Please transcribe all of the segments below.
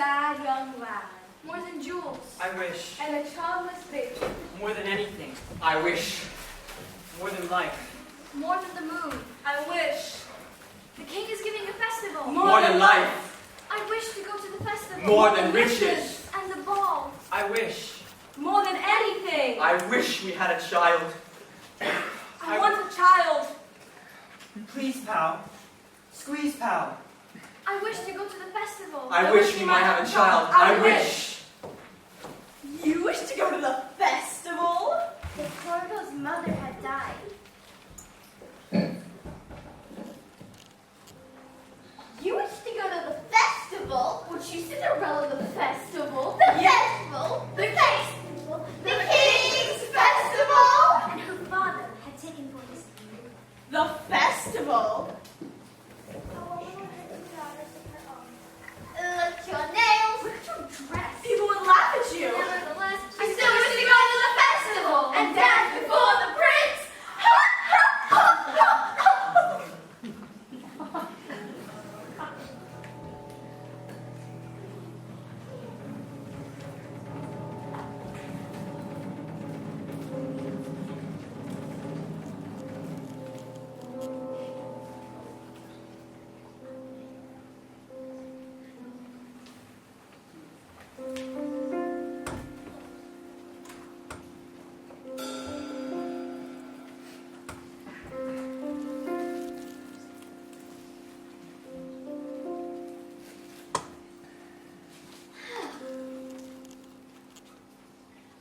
sad young lad. More than jewels. I wish. And a childless baby. More than anything. I wish. More than life. More than the moon. I wish. The king is giving a festival. More than life. I wish to go to the festival. More than riches. And the ball. I wish. More than anything. I wish we had a child. I want a child. Please, pal. Squeeze, pal. I wish to go to the festival. I wish we might have a child. I wish. You wish to go to the festival? The poor girl's mother had died. You wish to go to the festival? Would you Cinderella the festival? The festival? The festival? The King's festival? And her father had taken place. The festival? Look at your nails. Look at your dress. People would laugh at you. Nevertheless, I still wish to go to the festival and dance before the prince.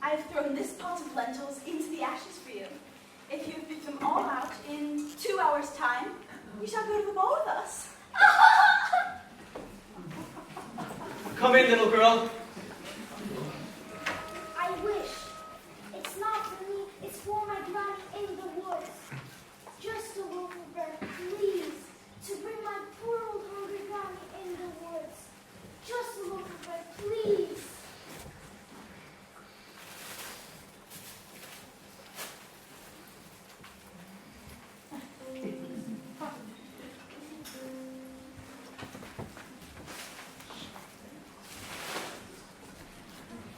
I've thrown this pot of lentils into the ashes for you. If you pick them all out in 2 hours' time, you shall go to the ball with us. Come in, little girl. I wish. It's not for me, it's for my granny in the woods. Just a loaf of bread, please, to bring my poor old hungry granny in the woods. Just a loaf of bread, please.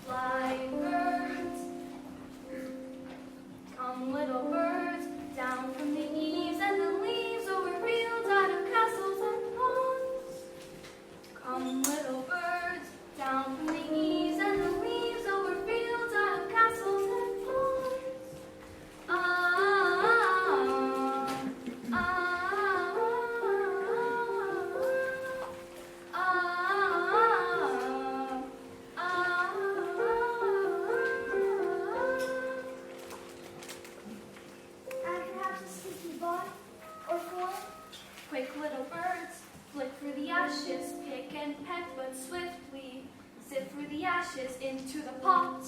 Flying birds, come little birds, down from the eaves and the leaves over fields out of castles and ponds. Come little birds, down from the eaves and the leaves over fields out of castles and ponds. And perhaps a sticky bun or four. Quick little birds, flick through the ashes, pick and peck, but swiftly sift through the ashes into the pot.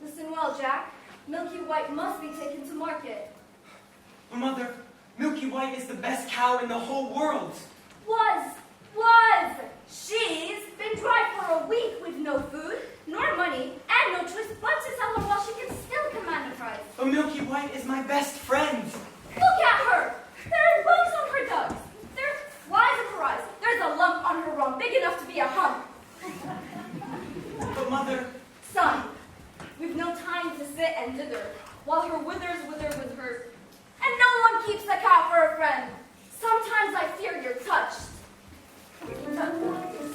Listen well, Jack. Milky White must be taken to market. Oh, Mother, Milky White is the best cow in the whole world. Was. She's been dry for a week with no food, nor money, and no choice but to sell her while she can still command a price. But Milky White is my best friend. Look at her! There are bugs on her dugs. There are flies in her eyes. There's a lump on her rump big enough to be a hump. But Mother, Son, we've no time to sit and dither, while her withers wither with hers. And no one keeps the cow for a friend. Sometimes I fear you're touched. It's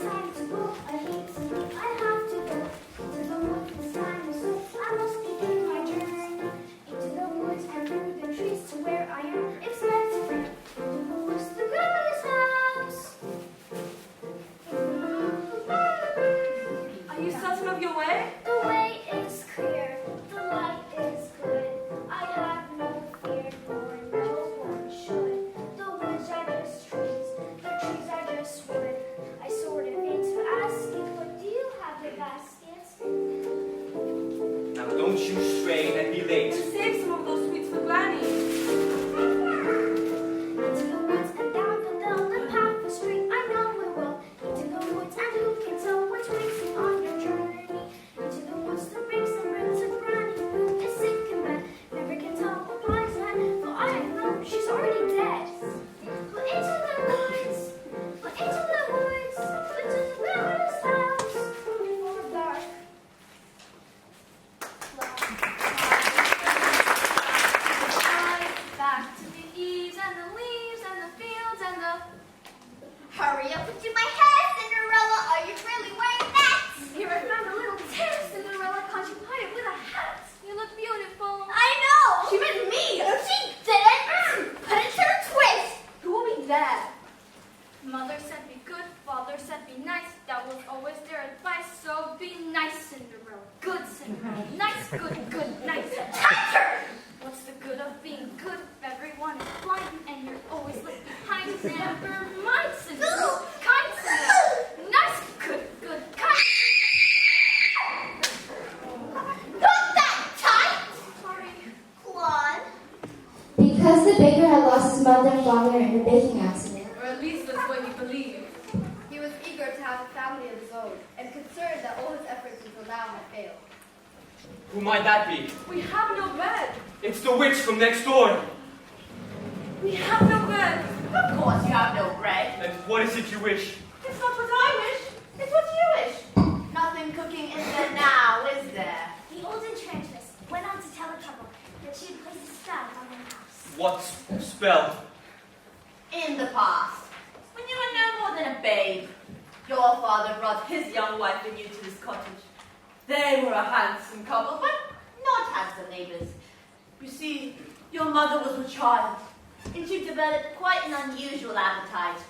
time to go. I hate to leave. I have to go to the woods. It's time, so I must begin my journey into the woods and through the trees to where I am. It's meant to be. To the woods, the grandmother's house. Are you certain of your way? The way is clear. The light is good. I have no fear. happened to my hair, Cinderella? Are you really wearing that? Here I found a little tear, Cinderella. Can't you hide it with a hat? You look beautiful. I know! She meant me! She didn't! Put it to a twist! Who will be there? Mother said be good, father said be nice. That was always their advice, so be nice, Cinderella. Good, Cinderella. Nice, good, nice. Touch What's the good of being good if everyone is blind and you're always left behind? Never mind, Cinderella. Kind, Cinderella. Nice, good, kind. Not that tight! Sorry. Claude. Because the baker had lost his mother and father in a baking accident. Or at least that's what he believed. He was eager to have a family of his own, and concerned that all his efforts until now had failed. Who might that be? We have no bed. It's the witch from next door. We have no bed. Of course you have no bread. And what is it you wish? It's not what I wish. It's what you wish. Nothing cooking is there now, is there? The old enchantress went on to tell the couple that she had placed a spell on their house. What spell? In the past, when you were no more than a babe, your father brought his young wife and you to this cottage. They were a handsome couple, but not handsome neighbors. You see, your mother was a child, and she developed quite an unusual appetite.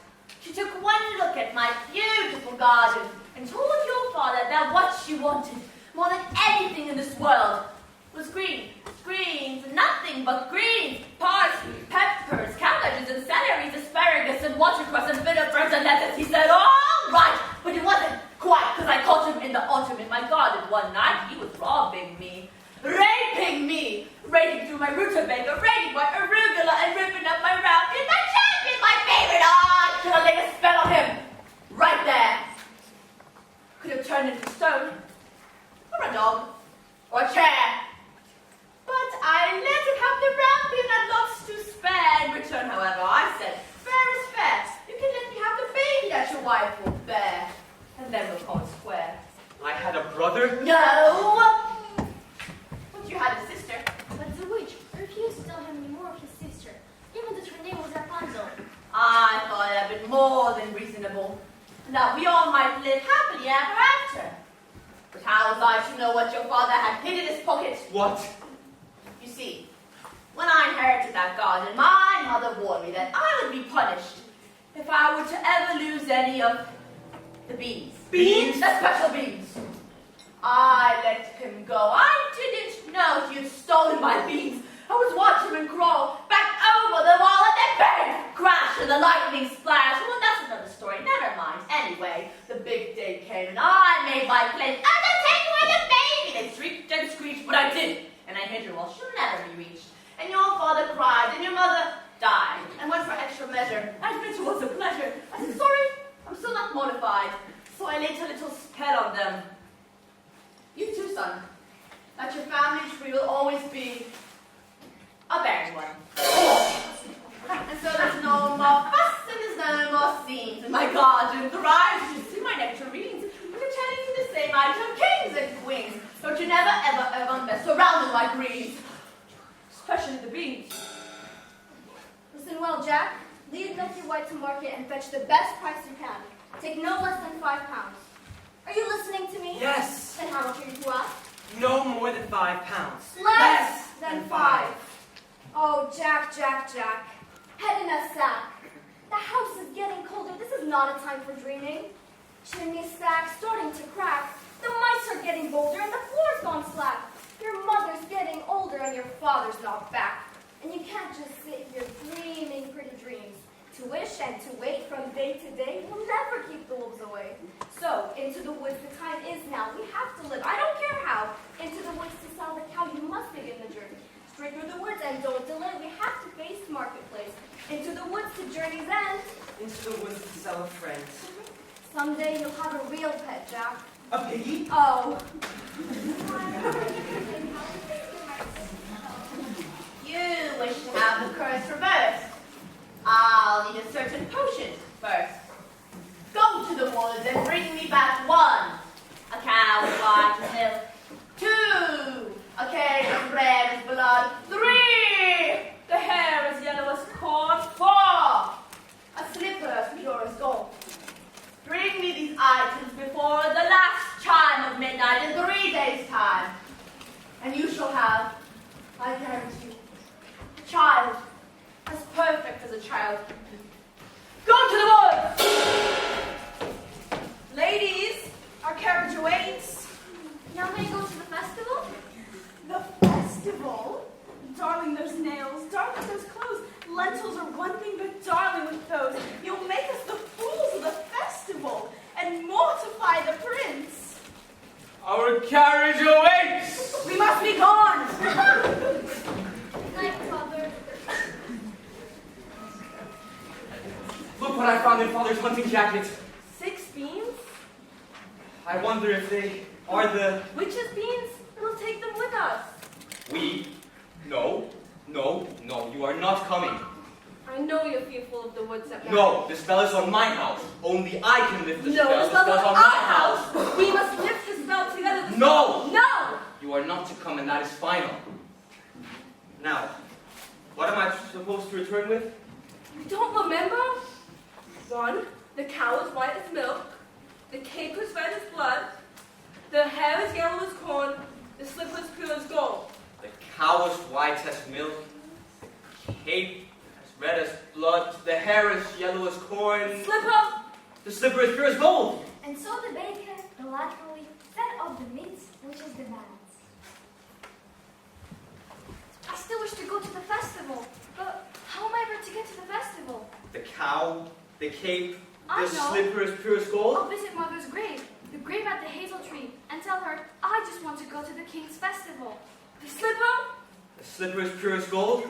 She took one look at my beautiful garden and told your father that what she wanted, more than anything in this world, was greens. Greens, nothing but greens. Parsley, peppers, cabbages and celeries, asparagus and watercress and bitter birds and lettuce. He said, all right, but it wasn't quite, because I caught him in the autumn in my garden one night. He was robbing me, raping me, raiding through my rutabaga, raiding my arugula and ripping up my roundkin, my champion, my favorite. Should I lay a spell on him? Right there. Could have turned into stone, or a dog, or a chair. But I let him have the roundkin and lots to spare. In return, however, I said, fair is fair. You can let me have the baby that your wife will bear. And then we'll call it square. I had a brother? No! But you had a sister. But the witch refused to tell him any more of his sister, even that her name was Rapunzel. I thought it had been more than reasonable, and that we all might live happily ever after. But how was I to know what your father had hid in his pocket? What? You see, when I inherited that garden, my mother warned me that I would be punished if I were to ever lose any of the beans. Beans? The special beans. I let him go. I didn't know he had stolen my beans. I was watching him crawl back over the wall and then bang! Crash and the lightning splash. Well, that's another story. Never mind. Anyway, the big day came and I made my pledge. I'm going to take away the baby! They shrieked and screeched, but I did. And I hid her while she'll never be reached. And your father cried and your mother died and went for extra measure. I admit it was a pleasure. I said, sorry, I'm still not mortified. So I laid a little spell on them. You too, son. That your family tree will always be a barren one. And so there's no more fuss and there's no more scenes. And my garden thrives. You see my nectarines. Returning to the same item, kings and queens. Don't you never, ever mess around with my greens. Especially the beans. Listen well, Jack. Lead Milky White to market and fetch the best price you can. Take no less than £5. Are you listening to me? Yes. Then how much are you to ask? No more than 5 pounds. Less than 5. Oh, Jack. Head in a sack. The house is getting colder. This is not a time for dreaming. Chimney stack starting to crack. The mice are getting bolder and the floor's gone slack. Your mother's getting older and your father's not back. And you can't just sit here dreaming pretty dreams. To wish and to wait from day to day will never keep the wolves away. So, into the woods, the time is now. We have to live, I don't care how. Into the woods to sell the cow, you must begin the journey. Straight through the woods and don't delay. We have to face the marketplace. Into the woods to journey's end. Into the woods to sell a friend. Someday you'll have a real pet, Jack. A piggy? Oh. You wish to have the curse reversed. I'll need a certain potion first. Go to the woods and bring me back 1, a cow with white as milk. 2, a cake of red as blood. 3, the hair as yellow as corn. 4, a slipper as pure as gold. mother's hunting jacket. 6 beans? I wonder if they are the... Witches' beans? We'll take them with us. We? No. No, no, you are not coming. I know you're fearful of the woods at night. No, the spell is on my house. Only I can lift the No, spell. the spell's spell's on my our house. We must lift the spell together. The No! spell- No! You are not to come, and that is final. Now, what am I supposed to return with? You don't remember? 1, the cow is white as milk. The cape is red as blood. The hair is yellow as corn. The slipper is pure as gold. The cow is white as milk. The cape as red as blood. The hair is yellow as corn. Slipper! The slipper is pure as gold. And so the baker delightfully fed of the meats which is demands. I still wish to go to the festival, but how am I ever to get to the festival? The cow, the cape, I the know. slipper is pure as I'll gold. visit Mother's grave, the grave at the hazel tree, and tell her I just want to go to the king's festival. The slipper? The slipper is pure as gold.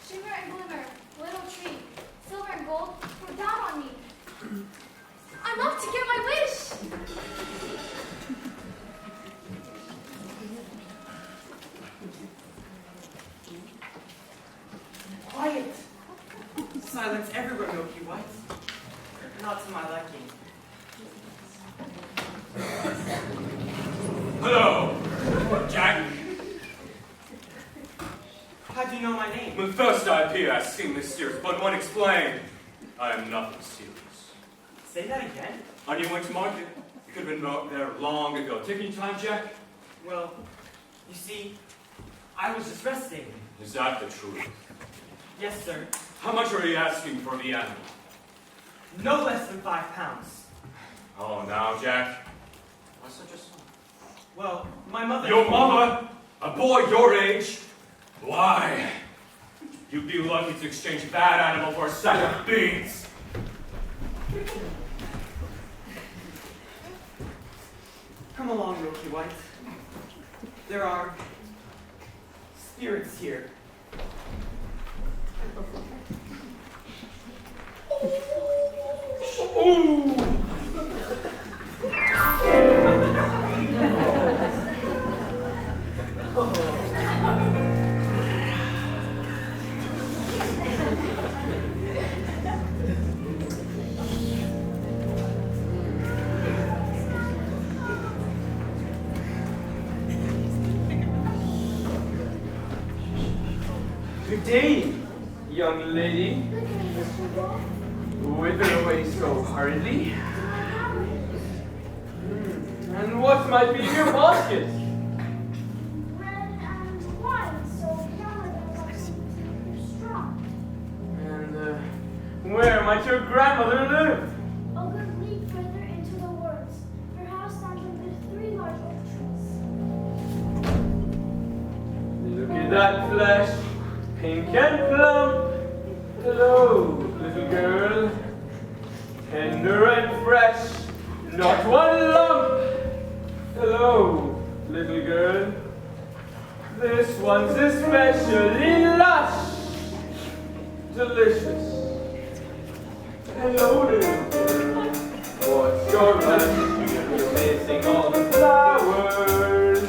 Shimmer and glimmer, little tree, silver and gold, pour down on me. I'm off to get my wish. Quiet. Silence everywhere, Milky White. Not to my liking. Hello, Jack. How do you know my name? When first I appear, I seem mysterious, but when explained, I am nothing serious. Say that again? On your way to market, you could have been there long ago. Take any time, Jack? Well, you see, I was just resting. Is that the truth? Yes, sir. How much are you asking for the animal? No less than 5 pounds. Oh, now, Jack. What's such a sum? Well, my mother... Your mother? A boy your age? Why? You'd be lucky to exchange that animal for a sack of beans. Come along, Milky White. There are spirits here. Ooh! Good day, young lady. Whither away so hurriedly? And what might be in your basket? Bread and wine, so yellow and strong. And where might your grandmother live? A good league further into the woods. Her house stands under 3 large oak trees. Look at that flesh, pink and plump. Hello, little girl. Tender and fresh, not one lump. Hello, little girl. This one's especially lush, delicious. Hello, little girl. What's your pleasure? You're missing all the flowers.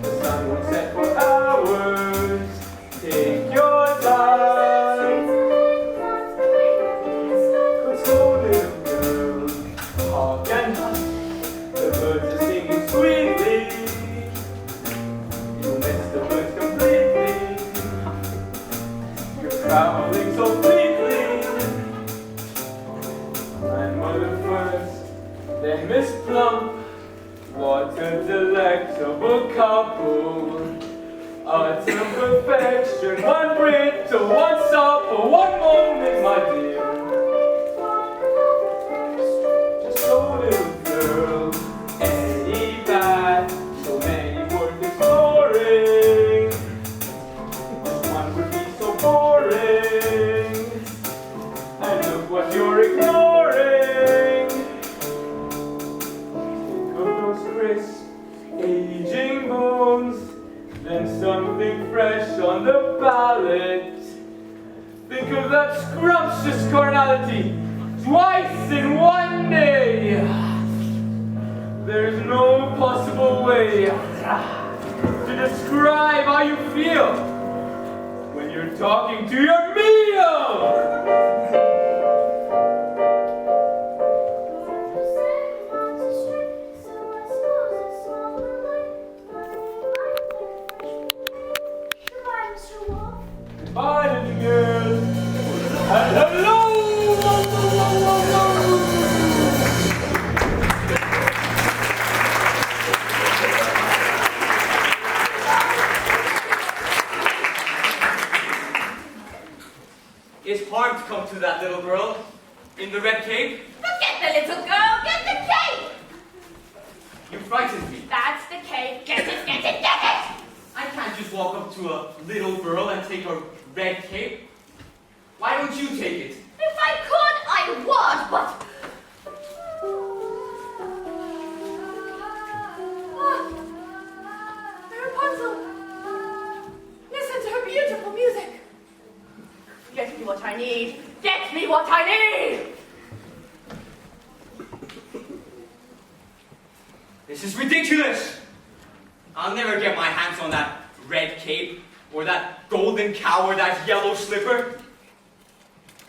The sun won't set for hours. Take your time. Console, little girl. Hark and hush. The birds are singing sweetly. You missed the birds completely. You're traveling so fleetly. My mother first, then Miss Plump. What a delectable couple. Utter perfection, one brittle, one supple, one moment, my dear. Just so little girl, any bad, so many worth exploring. This one would be so boring. And look what you're ignoring. Think of those crisp, aging bones. Then something fresh on the palate. Think of that scrumptious carnality twice in one day. There's no possible way to describe how you feel when you're talking to your meal. Bye, little girl. And hello! It's harm to come to that little girl in the red cape. Forget the little girl, get the cape! You frightened me. That's the cape, get it, get it, get it! I can't just walk up to a little girl and take her red cape. Why don't you take it? If I could, I would, but... Rapunzel! Listen to her beautiful music. Get me what I need! Get me what I need! This is ridiculous. I'll never get my hands on that red cape, or that golden cow, or that yellow slipper.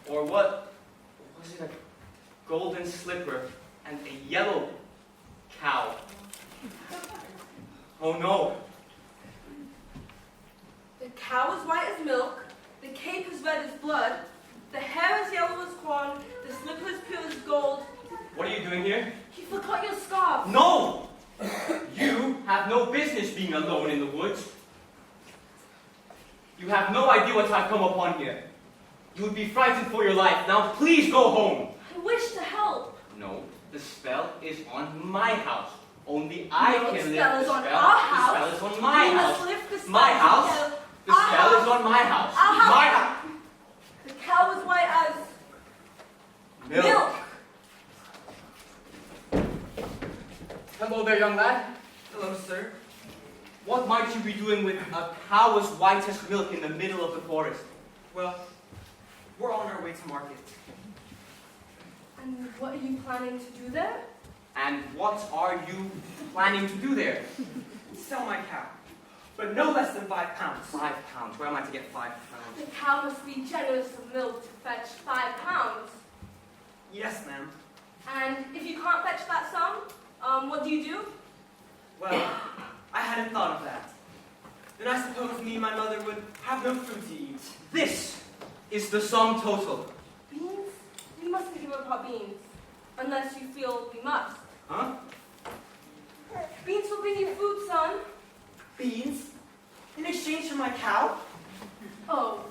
Or what? Was it a golden slipper and a yellow cow? Oh no. The cow is white as milk, the cape is red as blood, the hair is yellow as corn, the slipper is pure as gold. What are you doing here? You forgot your scarf. No! You have no business being alone in the woods. You have no idea what I've come upon here. You would be frightened for your life. Now please go home. I wish to help. No, the spell is on my house. Only I No, can the lift spell the is on spell. our The house. spell is on my We house. must lift the spell My house. together. The Our spell is house. on my house. Our house. My house. The cow is white as milk. Hello there, young lad. Hello, sir. What might you be doing with a cow as white as milk in the middle of the forest? Well, we're on our way to market. And what are you planning to do there? And what are you planning to do there? Sell my cow, but no less than 5 pounds. 5 pounds. Where am I to get 5 pounds? The cow must be generous of milk to fetch 5 pounds. Yes, ma'am. And if you can't fetch that sum, what do you do? Well, I hadn't thought of that. Then I suppose me and my mother would have no food to eat. This is the sum total. Beans? We mustn't give up our beans. Unless you feel we must. Huh? Beans will bring you food, son. Beans? In exchange for my cow? Oh,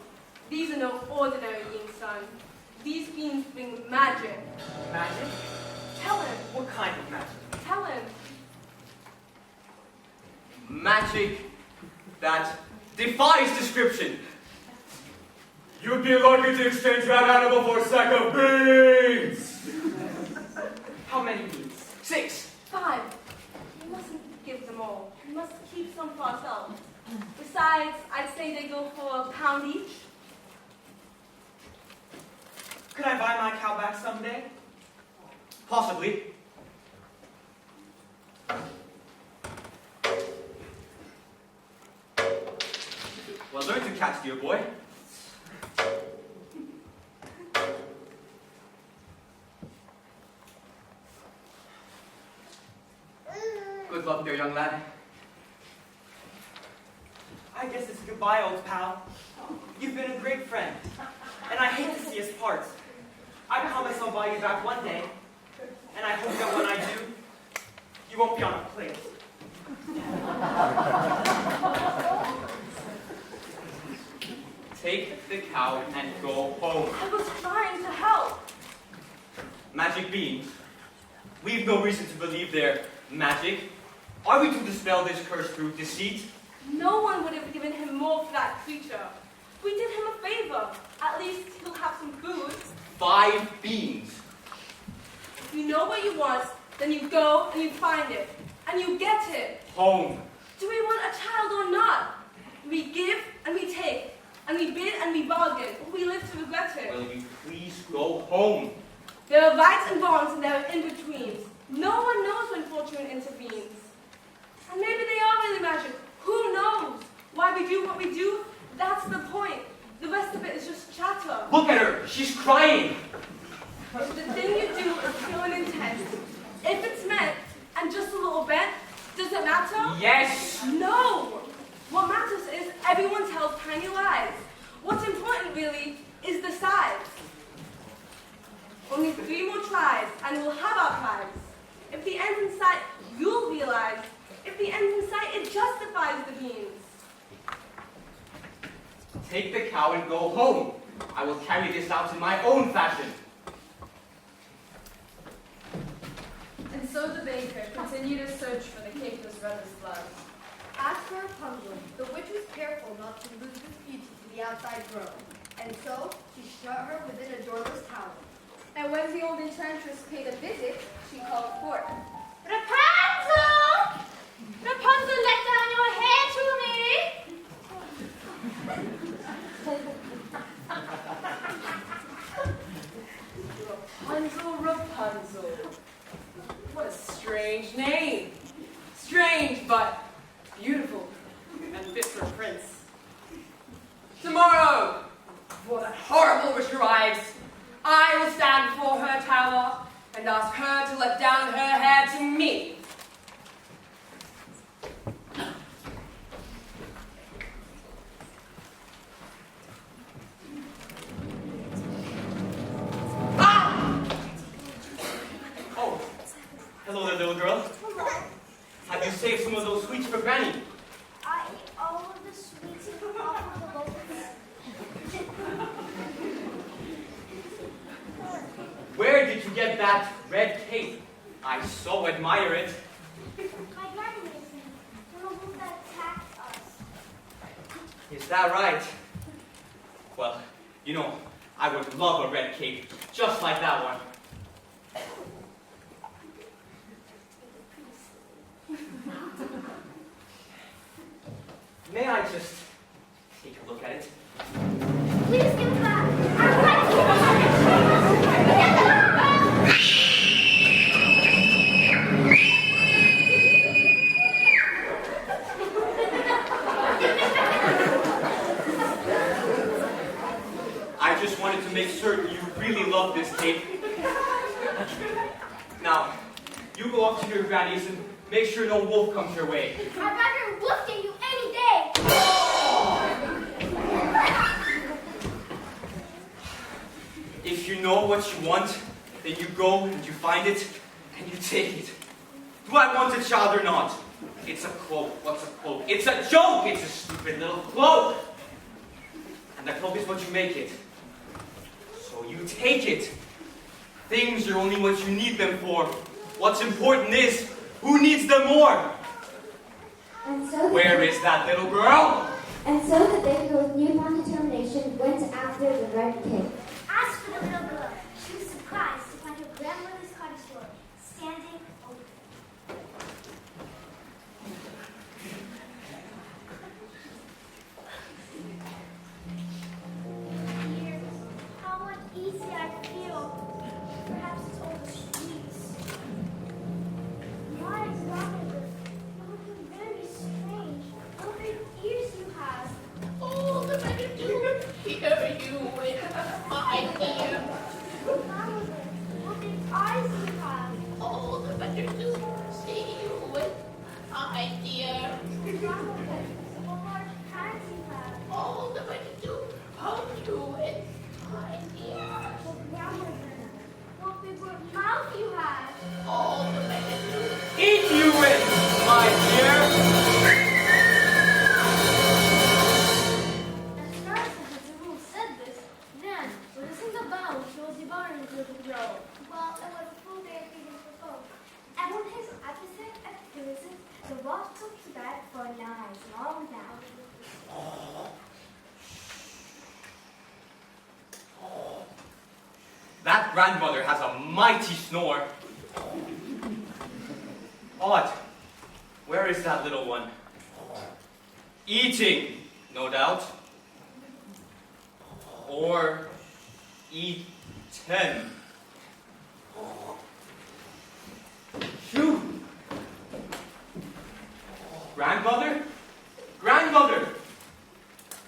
these are no ordinary beans, son. These beans bring magic. Magic? Tell him. What kind of magic? Tell him. Magic that defies description. You'd be lucky to exchange that animal for a sack of beans! How many beans? 6. 5. We mustn't give them all. We must keep some for ourselves. Besides, I'd say they go for a pound each. Could I buy my cow back someday? Possibly. Well, learn to catch, dear boy. Good luck there, young lad. I guess it's goodbye, old pal. You've been a great friend, and I hate to see us part. I promise I'll buy you back one day, and I hope that when I do, you won't be on a plate. Take the cow and go home. I was trying to help. Magic beans? We've no reason to believe they're magic. Are we to dispel this curse through deceit? No one would have given him more for that creature. We did him a favor. At least he'll have some food. 5 beans. If you know what you want, then you go and you find it. And you get it. Home. Do we want a child or not? We give and we take. And we bid and we bargain. Or we live to regret it. Will you please go home? There are rights and wrongs and there are in-betweens. No one knows when fortune intervenes. And maybe they are really magic. Who knows? Why we do what we do? That's the point. The rest of it is just chatter. Look at her. She's crying. If the thing you do is pure and intense, if it's meant and just a little bit, does it matter? Yes. No. What matters is everyone tells tiny lies. What's important really is the size. Only 3 more tries and we'll have our prize. If the end's in sight, you'll realize. If the end's in sight, it justifies the beans. Take the cow and go home. I will carry this out in my own fashion. And so the baker continued his search for the cake that was red as blood. As for Rapunzel, the witch was careful not to lose this beauty to the outside world, and so she shut her within a doorless tower. And when the old enchantress paid a visit, she called forth. Rapunzel! Rapunzel, let down your hair to me! Rapunzel, Rapunzel. What a strange name. Strange, but beautiful. And fit for a prince. Tomorrow, before that horrible witch arrives, I will stand before her tower and ask her to let down her hair to me. Oh, hello there, little girl. Have you saved some of those sweets for Granny? I eat all of the sweets in the top of the loaf. red cape. I so admire it. My granny makes me. From a wolf that attacked us. Is that right? Well, you know, I would love a red cape, just like that one. May I just take a look at it? Please give it back. I'd like to have it. I just wanted to make certain you really love this cape. Now, you go up to your granny's and make sure no wolf comes your way. I'd rather wolf get you any day. If you know what you want, then you go and you find it and you take it. Do I want a child or not? It's a cloak. What's a cloak? It's a joke! It's a stupid little cloak! And the cloak is what you make it. So you take it. Things are only what you need them for. What's important is, who needs them more? And so Where is that little girl? And so the baker with newfound determination went after the red cape. As for the little girl, she was surprised to find her grandmother's cottage door standing open. Dear, how uneasy I feel. Perhaps it's all the streets. My grandmother, you look very strange. What big ears you have. Oh, the better do hear you with my dear. Grandmother, what big eyes you have. Oh, the better do see you with my dear. Grandmother, what large hands you have. Oh, the better do hold you with my dear. Oh, grandmother, what big mouth you have. Oh, the better do. Eat you with, my dear! At first, as the rule said this, then, with a single bound, he was devouring the little girl. Well, it was a full day of feeding for folk. And when his appetite appeased, the wolf took to bed for a nice long nap. That grandmother has a mighty snore. Odd. Where is that little one? Eating, no doubt. Or eaten. Phew. Grandmother? Grandmother!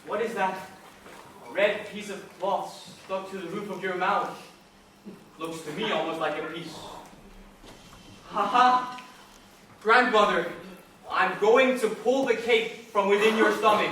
What is that red piece of cloth stuck to the roof of your mouth? Looks to me almost like a piece. Ha! Grandmother, I'm going to pull the cape from within your stomach.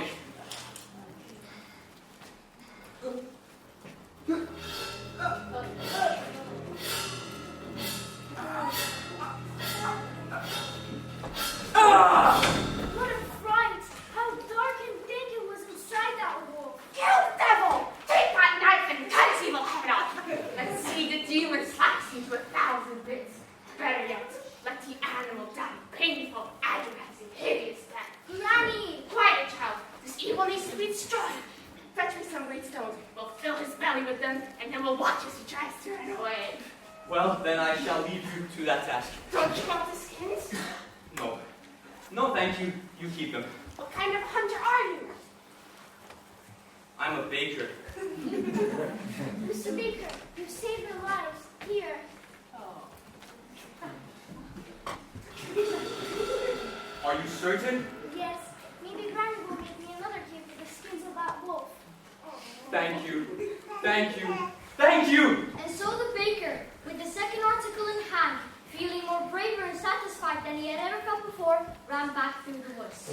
What a fright! How dark and thick it was inside that wolf. You devil! Take that knife and cut his evil head off! And see the demon slice into 1,000 bits. Better yet, let the animal die painful, agonizing, hideous death. Granny! Quiet, child. This evil needs to be destroyed. Fetch me some great stones. We'll fill his belly with them, and then we'll watch as he tries to run away. Well, then I shall leave you to that task. Don't you want the skins? No. No, thank you. You keep them. What kind of hunter are you? I'm a baker. Mr. Baker, you saved their lives. Here. Are you certain? Yes, maybe Granny will make me another cape with the skins of that wolf. Thank you. Thank you. Thank you! And so the baker, with the second article in hand, feeling more braver and satisfied than he had ever felt before, ran back through the woods.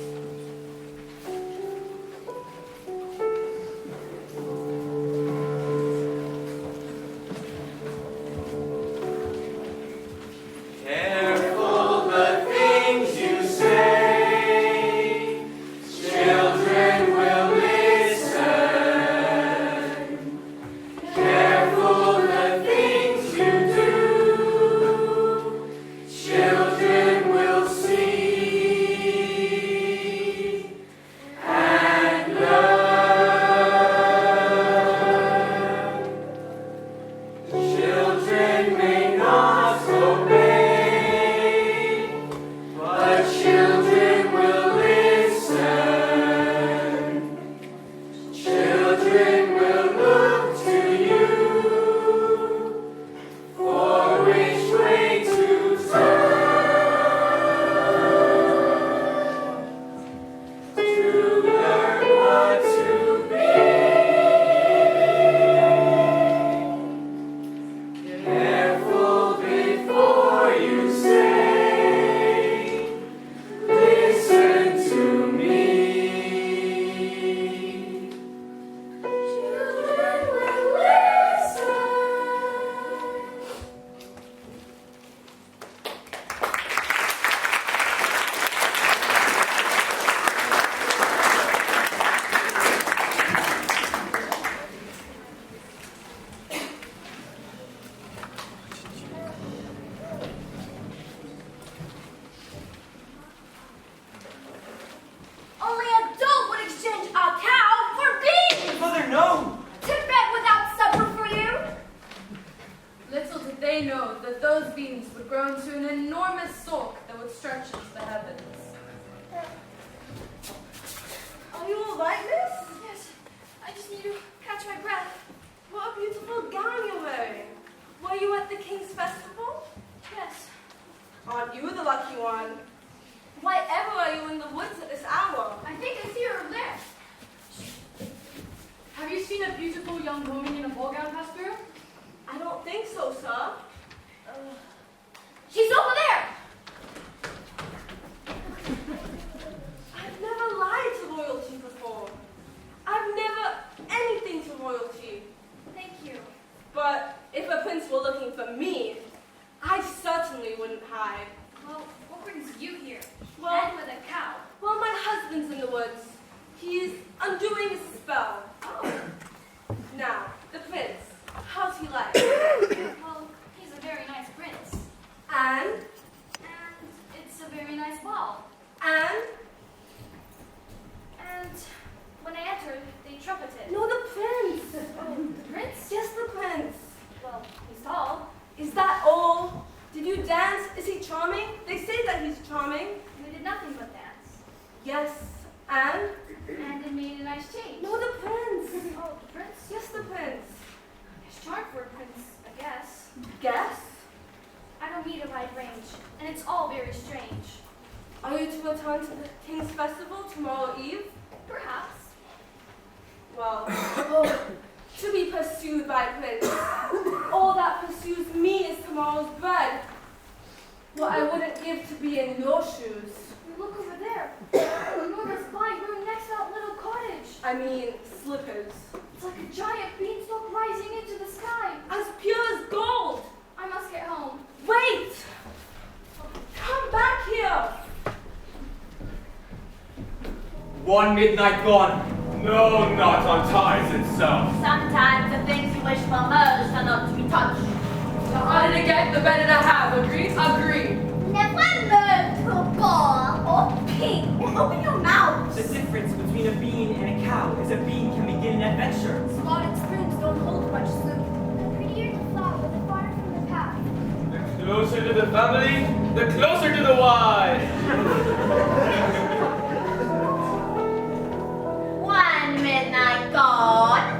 Careful the things you say, children will listen. Careful the things you do, into an enormous sulk that would stretch into the heavens. Are you all right, miss? Yes, I just need to catch my breath. What a beautiful gown you're wearing. Were you at the King's Festival? Yes. Aren't you the lucky one? Why ever are you in the woods at this hour? I think I see her over there. Have you seen a beautiful young woman in a ball gown pass through? I don't think so, sir. She's over there! I've never lied to royalty before. I've never anything to royalty. Thank you. But if a prince were looking for me, I certainly wouldn't hide. Well, what brings you here? Well- And with a cow. Well, my husband's in the woods. He's undoing his spell. Oh, Now, the prince, how's he like? well, he's a very nice prince. And, And it's a very nice ball. and, And when I entered, they trumpeted. no, the prince. Oh, the prince? Yes, the prince. Well, he's tall. Is that all? Did you dance? Is he charming? They say that he's charming. We did nothing but dance. Yes, and, And it made a nice change. no, the prince. Oh, the prince? Yes, the prince. He's charmed for a prince, I guess. Guess? I don't meet a wide range, and it's all very strange. Are you to return to the King's Festival tomorrow eve? Perhaps. Well, to be pursued by a prince. All that pursues me is tomorrow's bread. What I wouldn't give to be in your shoes. Look over there. Enormous vine growing next to that little cottage. I mean, slippers. It's like a giant beanstalk rising into the sky. As pure as gold. I must get home. Wait! Come back here! One midnight gone. No knot unties itself. Sometimes the things you wish for most are not to be touched. The harder to get, the better to have. Agreed? Agreed. Never learn to ball or ping. Open your mouth! The difference between a bean and a cow is a bean can begin an adventure. Spotted spoons don't hold much soup. The prettier the flower, the farther from the path. The closer to the family, the closer to the wife. One midnight gone.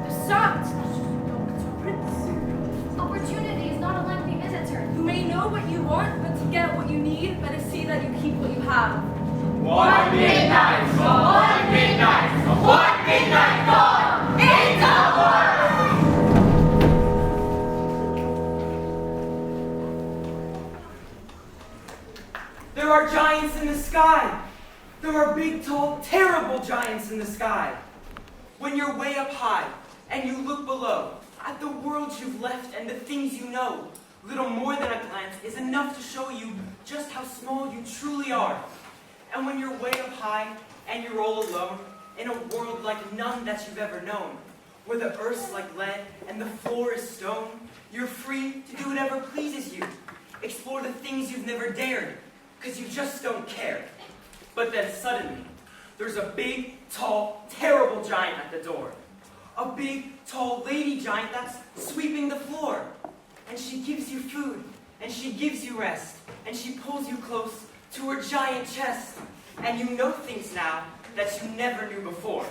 Besides, it's a prince. Opportunity is not a lengthy visitor. You may know what you want, but to get what you need, better see that you keep what you have. One midnight gone. One midnight gone. One midnight gone. It's over. There are giants in the sky. There are big, tall, terrible giants in the sky. When you're way up high and you look below at the world you've left and the things you know, little more than a glance is enough to show you just how small you truly are. And when you're way up high and you're all alone in a world like none that you've ever known, where the earth's like lead and the floor is stone, you're free to do whatever pleases you. Explore the things you've never dared, because you just don't care. But then suddenly, there's a big, tall, terrible giant at the door. A big, tall lady giant that's sweeping the floor. And she gives you food, and she gives you rest, and she pulls you close to her giant chest. And you know things now that you never knew before.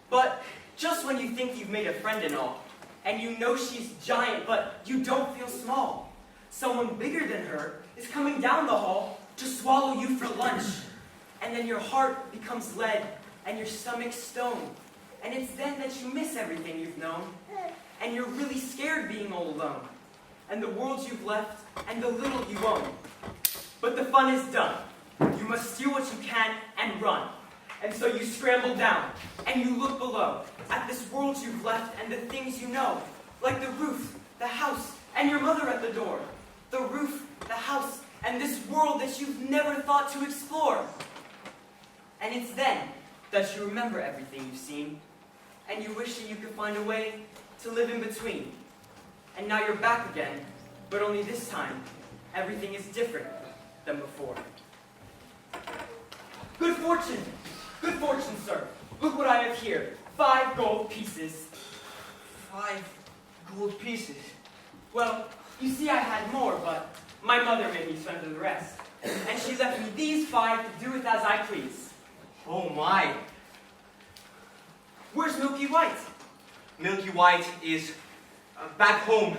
But just when you think you've made a friend and all, and you know she's giant, but you don't feel small, someone bigger than her is coming down the hall to swallow you for lunch. And then your heart becomes lead, and your stomach stone. And it's then that you miss everything you've known, and you're really scared being all alone, and the world you've left, and the little you own. But the fun is done. You must steal what you can and run. And so you scramble down, and you look below at this world you've left and the things you know, like the roof, the house, and your mother at the door. The roof, the house, and this world that you've never thought to explore. And it's then that you remember everything you've seen, and you wish that you could find a way to live in between. And now you're back again, but only this time, everything is different than before. Good fortune, sir. Look what I have here. 5 gold pieces. 5 gold pieces. Well, You see, I had more, but my mother made me spend the rest. And she left me these 5 to do with as I please. Oh my. Where's Milky White? Milky White is back home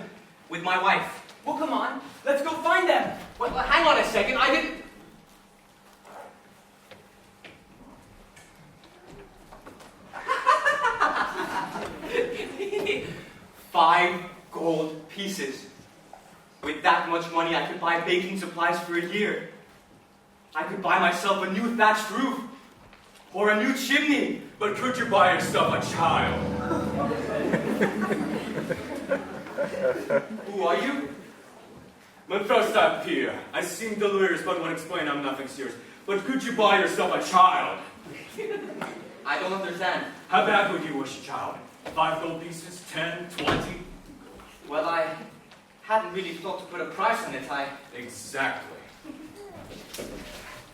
with my wife. Well, come on. Let's go find them. Well, hang on a second. I didn't... 5 gold pieces. With that much money, I could buy baking supplies for a year. I could buy myself a new thatched roof. Or a new chimney. But could you buy yourself a child? Who are you? Man first up here. I seem delirious, but when explain I'm nothing serious. But could you buy yourself a child? I don't understand. How bad would you wish a child? 5 gold pieces? 10? 20? Well, I hadn't really thought to put a price on it. Exactly.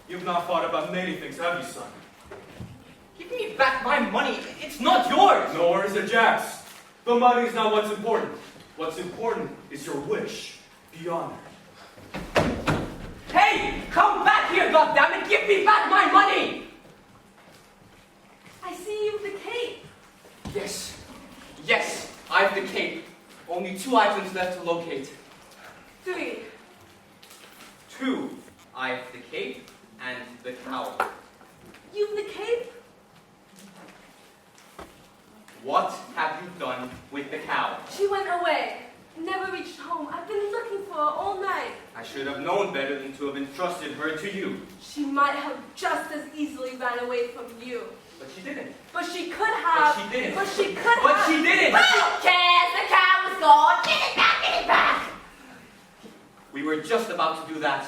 You've not thought about many things, have you, son? Give me back my money. It's not yours. Nor is it Jack's. The money is not what's important. What's important is your wish. Be honored. Hey, come back here, goddammit! Give me back my money! I see you with the cape. Yes, I've the cape. Only 2 items left to locate. 3. 2. I've the cape and the cow. You've the cape? What have you done with the cow? She went away. Never reached home. I've been looking for her all night. I should have known better than to have entrusted her to you. She might have just as easily ran away from you. But she didn't. But she could have. But she didn't. But she could But have. she didn't! Who cares? The cow is gone. Give it back, give it back. We were just about to do that.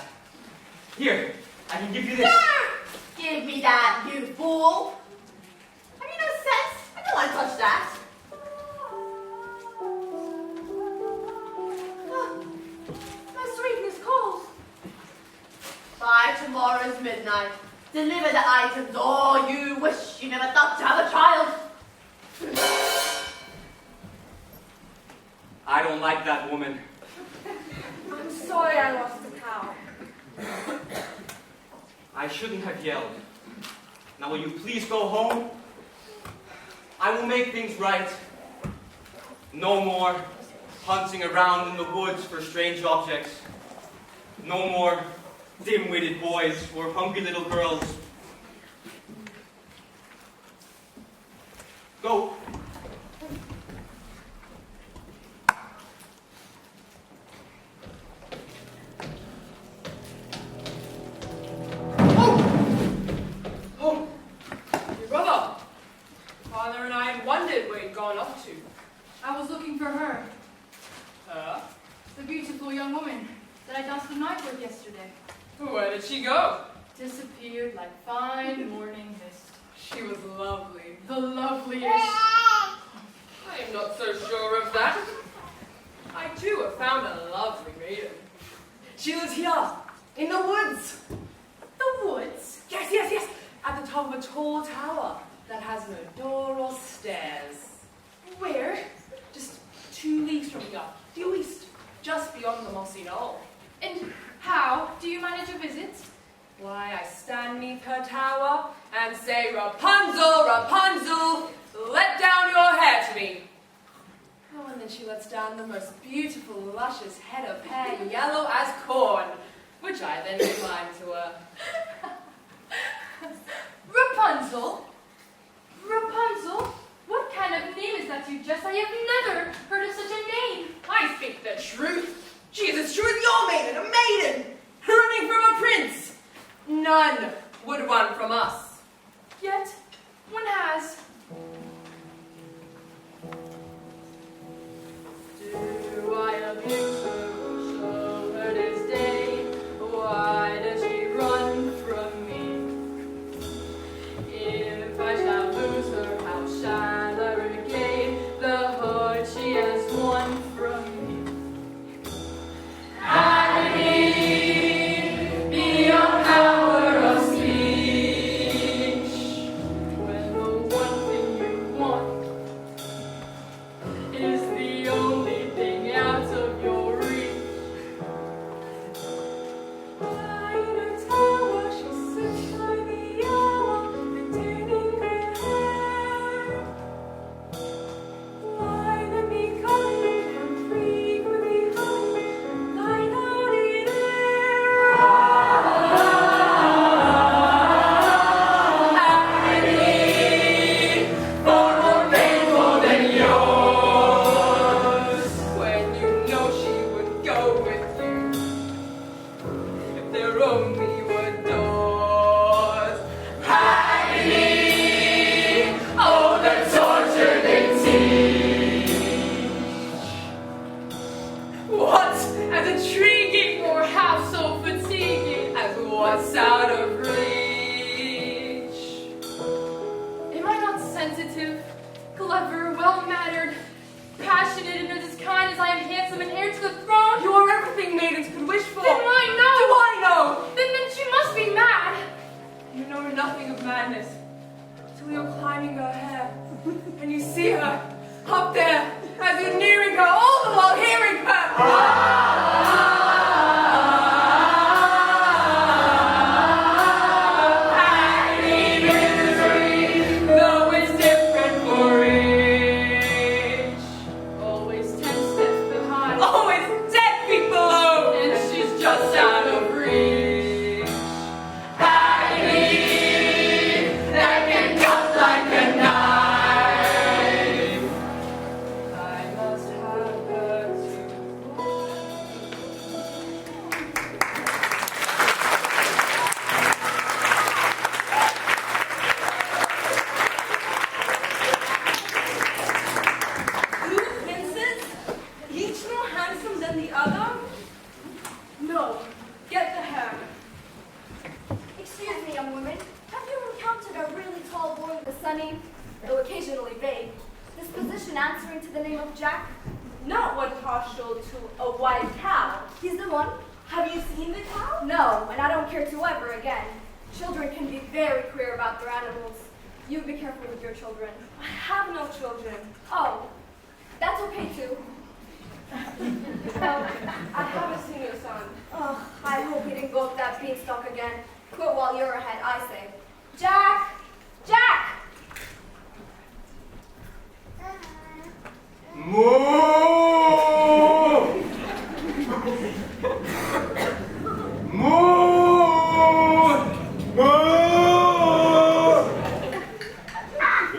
Here, I can give you this. Give me that, you fool. Have you no sense? I don't want to touch that. That's sweetness cold. By tomorrow's midnight, deliver the items or you wish you never thought to have a child. I don't like that woman. I'm sorry I lost the cow. I shouldn't have yelled. Now will you please go home? I will make things right. No more hunting around in the woods for strange objects. No more dim-witted boys or hungry little girls. Go. Oh, your brother. Father and I wondered where he'd gone off to. I was looking for her, Her? the beautiful young woman that I danced the night with yesterday. Where did she go? Disappeared like fine morning mist. She was lovely. The loveliest. I am not so sure of that. I too have found a lovely maiden. She lives here, in the woods. The woods? Yes. At the top of a tall tower that has no door or stairs. Where? Just 2 leagues from here, due east, just beyond the mossy knoll. And how do you manage a visit? Why, I stand neath her tower and say, Rapunzel, Rapunzel, let down your hair to me. Oh, and then she lets down the most beautiful, luscious head of hair, yellow as corn, which I then climb to her. Rapunzel? Rapunzel? What kind of name is that you just? I have never heard of such a name. I speak the truth. She is as true as your maiden, a maiden, running from a prince. None would run from us. Yet, one has. Do I abuse her or show her disdain? Why does she run from me? If I shall lose her, how shall I regain the heart she has won from me? intriguing or half so fatiguing as what's out of reach. Am I not sensitive, clever, well-mannered, passionate, and as kind as I am handsome and heir to the throne? You are everything maidens could wish for. Then why no? Do I know? Then she must be mad. You know nothing of madness till you're climbing her hair, and you see her up there as you're nearing her, all the while hearing her. Though it's different for each. Always 10 steps behind. Always 10 feet below. And she's just out of reach. Agony that can cut like a knife. I must have her Two princes, each more handsome than the other? No, get the hair. Excuse me, young woman. Have you encountered a really tall boy with a sunny, though occasionally vague, disposition answering to the name of Jack? Not one partial to a white cow. He's the one. Have you seen the cow? No, and I don't care to ever again. Children can be very queer about their animals. You be careful with your children. I have no children. Oh, that's okay too. Well, I haven't seen your son. Oh, I hope he didn't go up that beanstalk again. Quit while you're ahead, I say. Jack! Jack! Moo! Moo! Moo!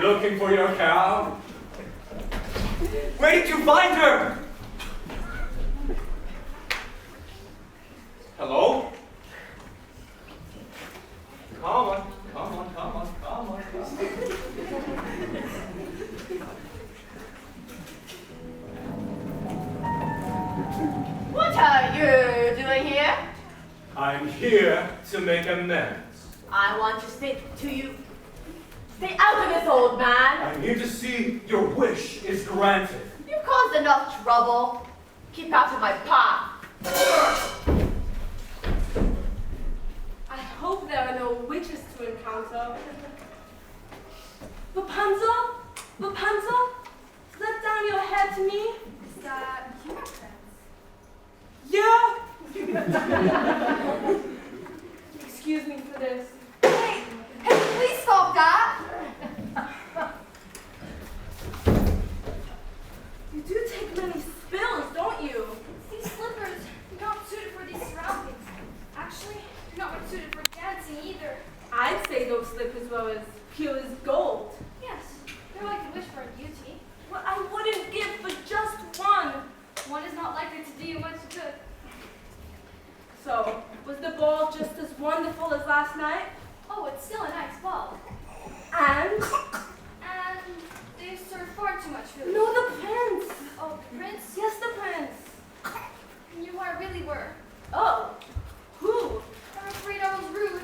Looking for your cow? Where did you find her? Hello? Come on, come on, come on, come on. What are you doing here? I'm here to make amends. I want to stay out of this, old man. I'm here to see your wish is granted. You've caused enough trouble. Keep out of my path. I hope there are no witches to encounter. Rapunzel? Rapunzel? Let down your head to me. Is that you, my friends? Yeah. Excuse me for this. Hey, please stop that! You do take many spills, don't you? These slippers are not suited for these surroundings. Actually, they're not suited for dancing either. I'd say those slippers were as pure as gold. Yes, they're like a wish for a beauty. Well, I wouldn't give for just one. One is not likely to do you much good. So, was the ball just as wonderful as last night? Oh, it's still a nice ball. And? And they serve far too much food. No, the prince. Oh, the prince? Yes, the prince. You who I really were. Oh, who? I'm afraid I was rude.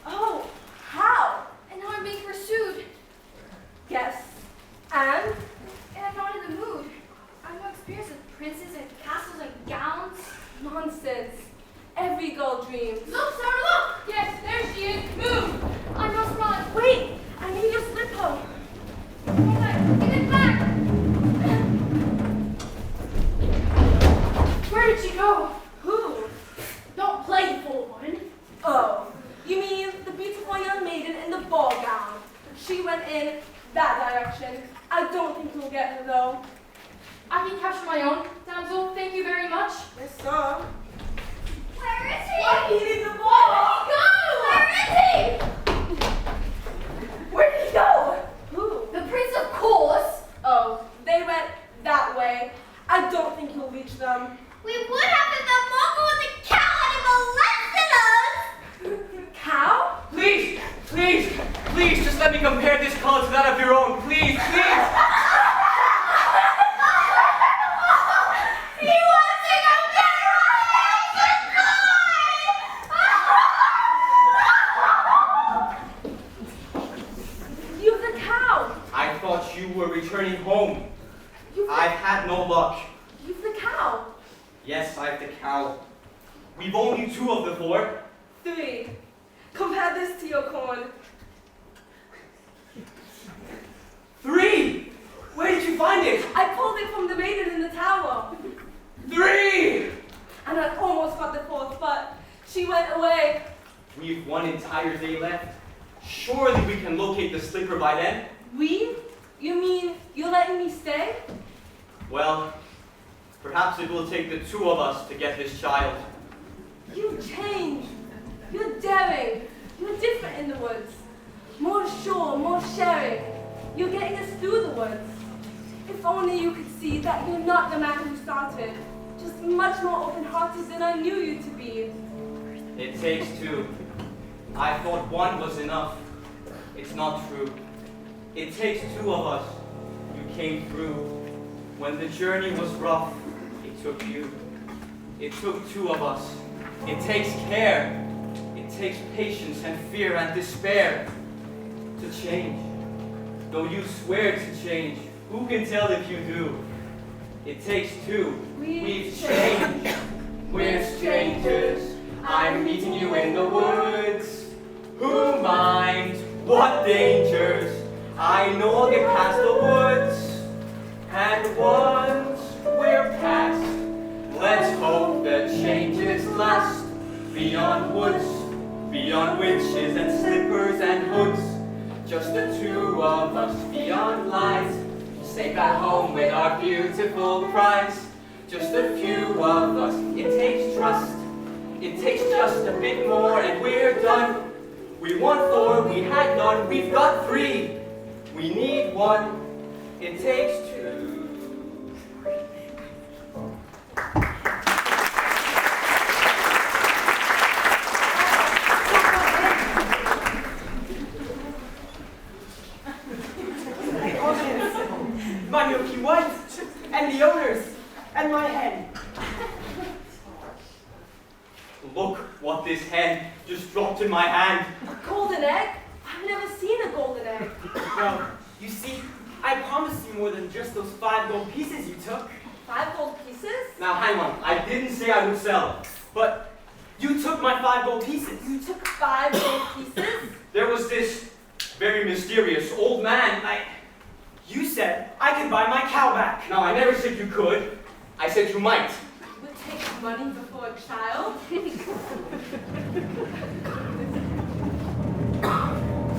Oh, how? And now I'm being pursued. Yes. And? And I'm not in the mood. I'm no experience with princes and castles and gowns. Nonsense. Every girl dreams. Look, Sarah, look! Yes, there she is. Move! I must run. Wait, I need your slipper. Give it back! Where did she go? Who? Don't play, fool woman. Oh, you mean the beautiful young maiden in the ball gown. She went in that direction. I don't think you'll get her though. I can capture my own. Damsel, thank you very much. Yes, sir. Where is he? I needed the ball. Where is he? Where did he go? Who? The Prince, of course. Oh, they went that way. I don't think you'll reach them. We would have if the Mongol and the cow had molested us! Cow? Please, please, please, just let me compare this color to that of your own. Please, please. He wants to compare us! Now, we've only 2 of the 4. 3. Compare this to your corn. 3! Where did you find it? I pulled it from the maiden in the tower. 3! And I almost got the 4th, but she went away. We've 1 entire day left. Surely we can locate the slipper by then. We? You mean you're letting me stay? Well, perhaps it will take the 2 of us to get this child. You've changed. You're daring. You're different in the woods. More sure, more sharing. You're getting us through the woods. If only you could see that you're not the man who started. Just much more open-hearted than I knew you to be. It takes 2. I thought 1 was enough. It's not true. It takes 2 of us. You came through. When the journey was rough, it took you. It took 2 of us. It takes care. It takes patience and fear and despair to change. Though you swear to change, who can tell if you do? It takes 2. We've changed. We're strangers. I'm meeting you in the woods. Who minds what dangers? I know I'll get past the woods. And once we're past, let's hope the changes last. Beyond woods, beyond witches and slippers and hoods. Just the 2 of us beyond lies. Safe at home with our beautiful prize. Just a few of us. It takes trust. It takes just a bit more and we're done. We want 4, we had none. We've got 3. We need 1. It takes 2. My milky white, and the owners, and my hen. Look what this hen just dropped in my hand. A golden egg? I've never seen a golden egg. Well, you see, I promised you more than just those 5 gold pieces you took. 5 gold pieces? Now hang on, I didn't say I would sell. But you took my 5 gold pieces. You took 5 gold pieces? There was this very mysterious old man. You said I could buy my cow back. Now I never said you could. I said you might. You would take money before a child?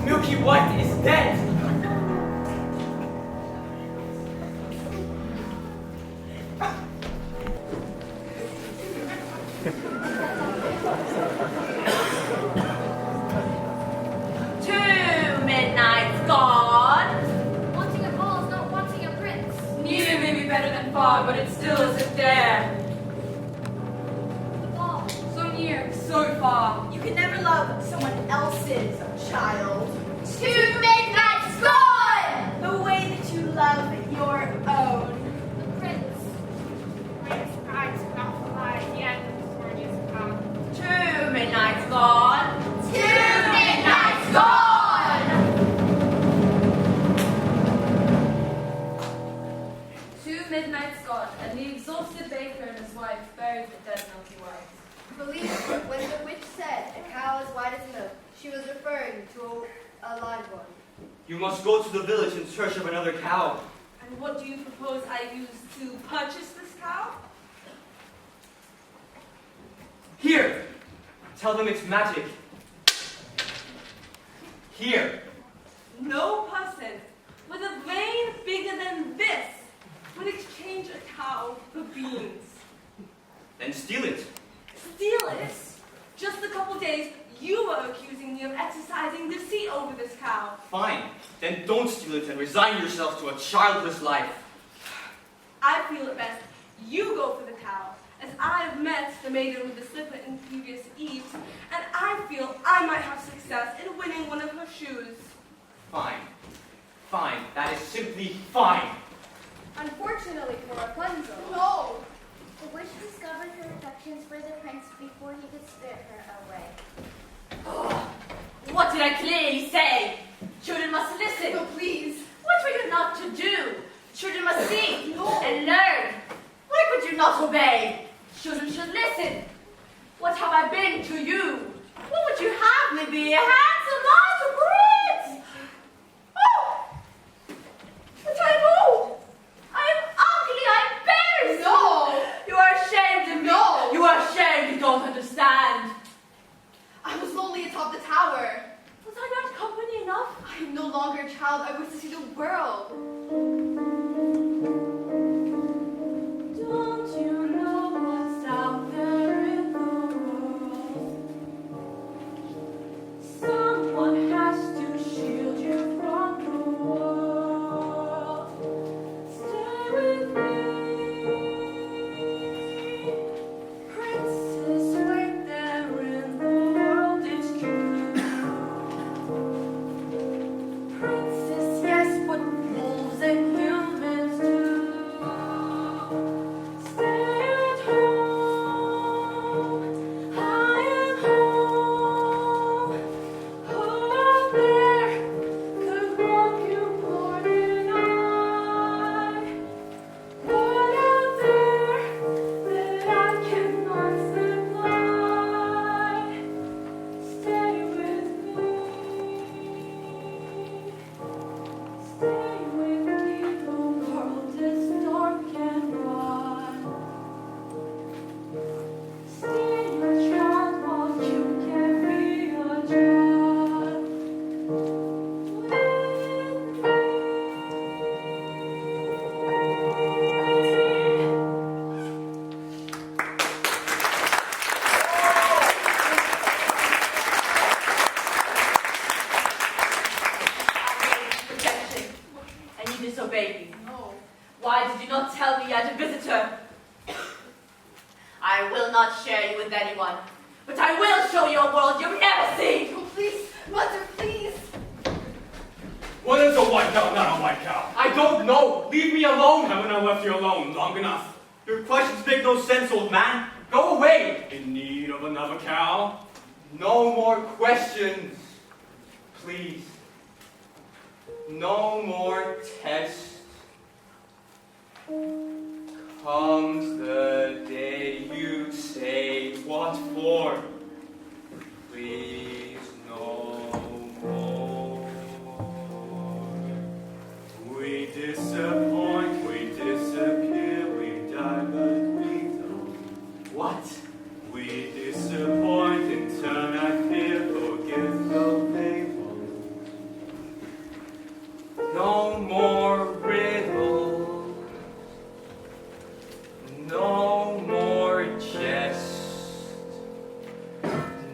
Milky White is dead. Midnight's gone. Wanting a ball is not wanting a prince. Near may be better than far, but it still isn't there. The ball, so near. So far. You can never love someone else's child. 2 midnights gone! The way that you love your own. The prince. Prince Pride's not alive yet. The journey is come. 2 midnights gone. 2 midnights gone! 2 midnights gone, and the exhausted baker and his wife buried the dead Milky White. Believe me, when the witch said a cow as white as milk, she was referring to a live one. You must go to the village in search of another cow. And what do you propose I use to purchase this cow? Here! Tell them it's magic. Here! No person with a brain bigger than this would exchange a cow for beans. Then steal it. Steal it? Just a couple days, you were accusing me of exercising deceit over this cow. Fine. Then don't steal it and resign yourself to a childless life. I feel it best you go for the cow, as I have met the maiden with the slipper in previous eves, and I feel I might have success in winning one of her shoes. Fine. Fine. That is simply fine. Unfortunately for Rapunzel. No! The witch discovered her affections for the prince before he could spirit her away. What did I clearly say? Children must listen. No, please. What were you not to do? Children must see and learn. Why could you not obey? Children should listen. What have I been to you? What would you have me be? A handsome little prince? Oh! But I'm old. I am ugly. I am embarrassed. No! You are ashamed of me. No! You are ashamed. You don't understand. I was lonely atop the tower. Was I not company enough? I am no longer a child. I wish to see the world. Don't you know what's out there in the world? Someone has to shield you from the world. Stay with me. Princes right there in the world, it's true. Princess, yes, but wolves and humans too. Stay at home, I am home. Who there could walk you more than I? What out there that I cannot supply? Stay with me. Stay with me, the world is dark and wide. Stay a child while you can be a child. Protection. And you disobeyed me. No. Why did you not tell me you had a visitor? I will not share you with anyone, but I will show you a world you've never seen. Oh, please, mother, please. What is a white cow, not a white cow? I don't know. Leave me alone. Haven't I left you alone long enough? Your questions make no sense, old man. Go away. In need of another cow? No more questions. Please. No more tests. Comes the day you say what for. Please no more. We disappoint, we disappear, we die, but we don't. What? We disappoint and turn our fear, forget though they won't. No more riddles. No more jest.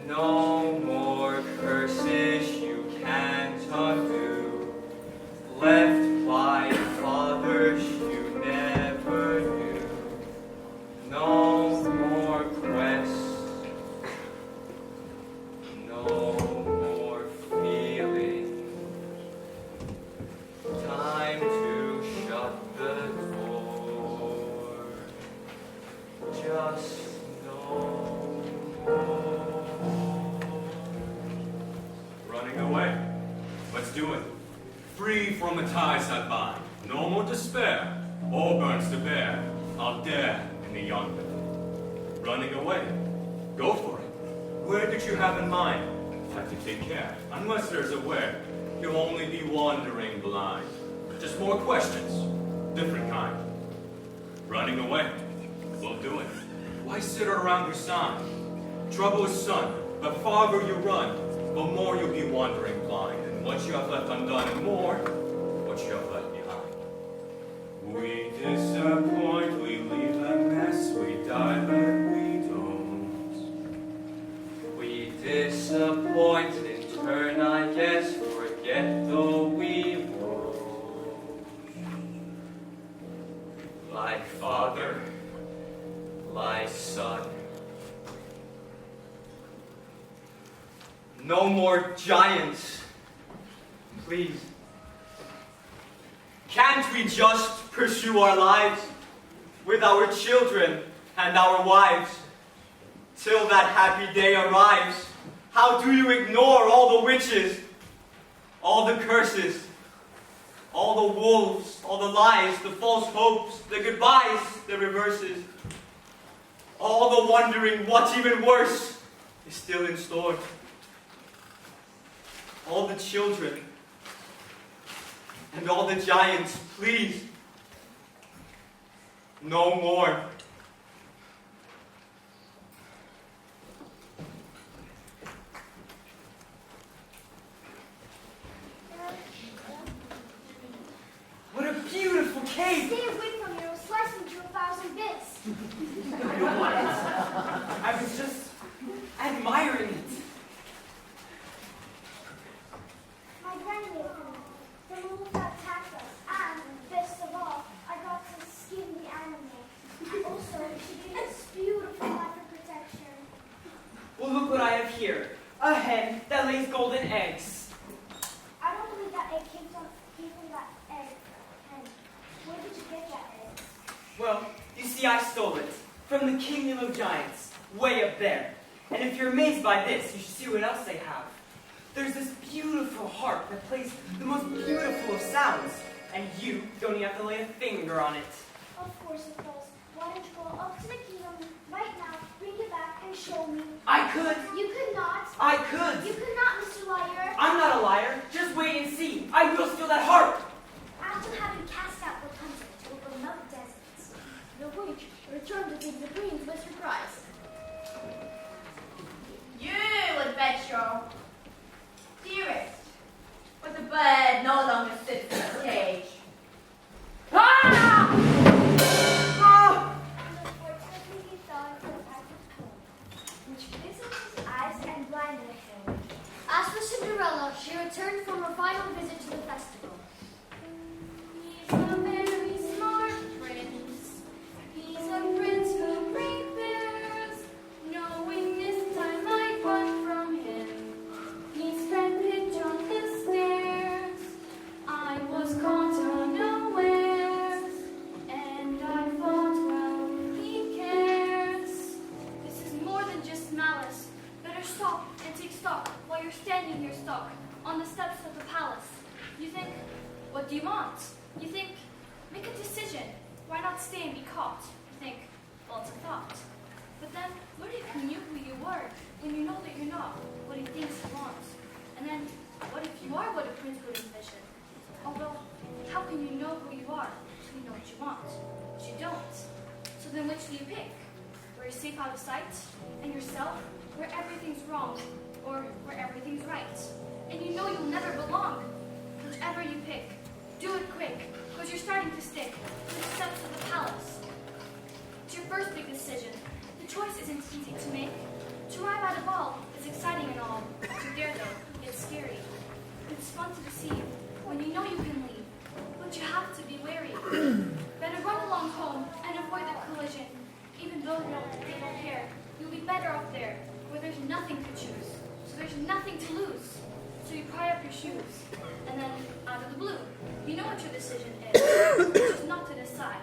No more curses you can't undo. Left by fathers you never knew. No more quests. No more feeling. Time to shut the door. Just no more. Running away. Let's do it. Free from the ties that bind. No more despair. All burns to bear. I'll dare in the yonder. Running away. Go for it. Where did you have in mind? Have to take care. Unless there's a where, you'll only be wandering blind. Just more questions. Different kind. Running away. We'll do it. Why sit around your side? Trouble is son. The farther you run, the more you'll be wandering blind. And what you have left undone, and more, what you have left behind. We disappoint, we leave a mess, we die, but we don't. We disappoint in turn, I guess, forget though we won't. Like father, like son. No more giants, please. Can't we just pursue our lives with our children and our wives till that happy day arrives? How do you ignore all the witches, all the curses, all the wolves, all the lies, the false hopes, the goodbyes, the reverses? all the wondering what's even worse is still in store. All the children and all the giants, please, no more. What a beautiful cave! Stay away from me, or I'll slice into 1,000 bits. What? I was just admiring it. My granny opened it. The wolves attacked us, and, best of all, I got to skin the animal. Also, she gave us beautiful life protection. Well, look what I have here. A hen that lays golden eggs. I don't believe that egg came from that egg. And where did you get that egg? Well, you see, I stole it from the kingdom of giants, way up there. And if you're amazed by this, you should see what else they have. There's this beautiful harp that plays the most beautiful of sounds, and you don't even have to lay a finger on it. Of course it does. Why don't you go up to the kingdom right now, bring it back, and show me? I could. You could not. I could. You could not, Mr. Liar. I'm not a liar. Just wait and see. I will steal that harp. After having cast out Rapunzel to a remote desert, the witch returned to take the queen by surprise. You adventurer, dearest, but the bird no longer sits in its cage. Ah! And unfortunately he fell into a pack of coal, which glistened his eyes and blinded him. As for Cinderella, she returned from her final visit to the festival. He's a very smart prince. He's a prince who prepares, knowing this time I'd run from him. He spent pitch on the stairs. I was caught unawares, and I thought, well, he cares. This is more than just malice. Better stop and take stock while you're standing here stuck on the steps of the palace. You think, what do you want? You think, make a decision. Why not stay and be caught? You think, well, it's a thought. But then, what if you knew who you were when you know that you're not what he thinks he wants? And then, what if you are what a prince would envision? Although, how can you know who you are if you know what you want? But you don't. So then which do you pick? Where you're safe out of sight, and yourself, where everything's wrong, or where everything's right? And you know you'll never belong. Whichever you pick, do it quick, because you're starting to stick to the steps of the palace. It's your first big decision. The choice isn't easy to make. To arrive at a ball is exciting and all. To dare though, it's scary. It's fun to deceive when you know you can leave, but you have to be wary. Better run along home and avoid the collision. Even though they don't care, you'll be better off there, where there's nothing to choose, so there's nothing to lose. So you pry up your shoes, and then, out of the blue, you know what your decision is. Just not to decide.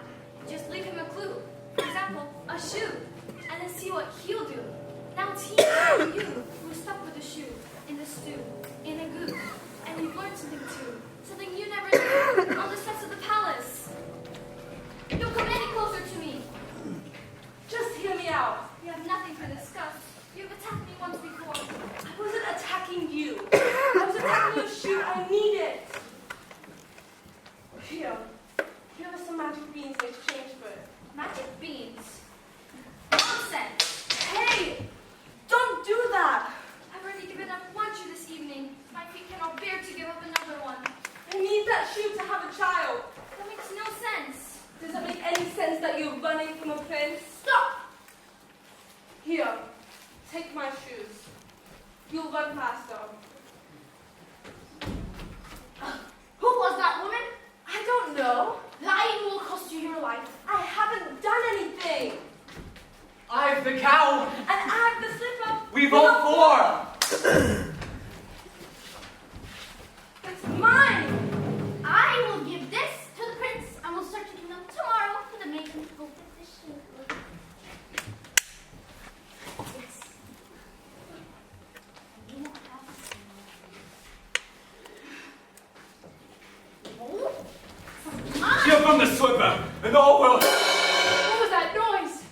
Just leave him a clue. For example, a shoe, and then see what he'll do. Now it's he and you who are stuck with the shoe, in the stew, in a goo, and you've learned something too, something you never knew on the steps of the palace. Don't come any closer to me. Just hear me out. We have nothing to discuss. You've attacked me once before. I wasn't attacking you. I was attacking your shoe. I need it. Here. Here are some magic beans in exchange for it. Magic beans? Nonsense! Hey! Don't do that! I've already given up one shoe this evening. My feet cannot bear to give up another one. I need that shoe to have a child. That makes no sense. Does it make any sense that you're running from a prince? Stop! Here. Take my shoes. You'll run faster. Who was that woman? I don't know. Lying will cost you your life. I haven't done anything. I've the cow. And I have the slipper. We've all four. It's mine. I will give this to the prince, and we'll start taking them tomorrow for the making of the shoe. Yes. You won't have to see Give them the slipper, and all will. What was that noise?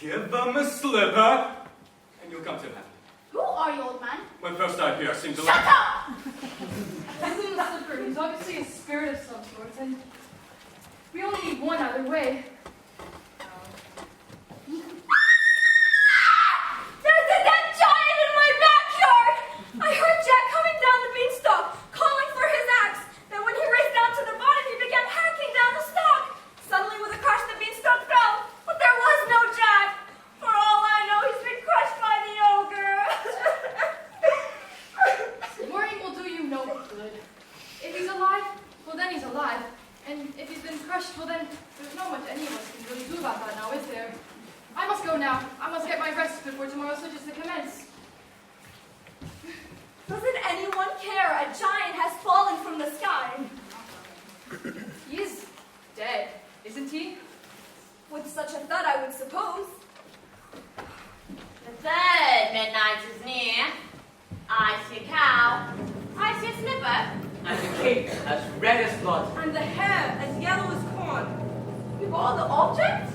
Give them a sliver, and you'll come to happy. Who are you, old man? When first I appear, I seem to Shut up! This isn't a slipper. He's obviously a spirit of some sort, and we only need one either way. There's a dead giant in my backyard! I heard Jack coming down the beanstalk, calling for his axe. Then when he raced down to the bottom, he began hacking down the stalk. Suddenly, with a crash, the beanstalk fell. But there was no Jack. For all I know, he's been crushed by the ogre. Worrying will do you no good. If he's alive, well then he's alive. And if he's been crushed, well then there's not much any of us can really do about that now, is there? I must go now. I must get my rest before tomorrow switches to commence. Doesn't anyone care? A giant has fallen from the sky. He is dead, isn't he? With such a thud, I would suppose. The third midnight is near. I see a cow. I see a slipper. And the cape as red as blood. And the hair as yellow as corn. With all the objects?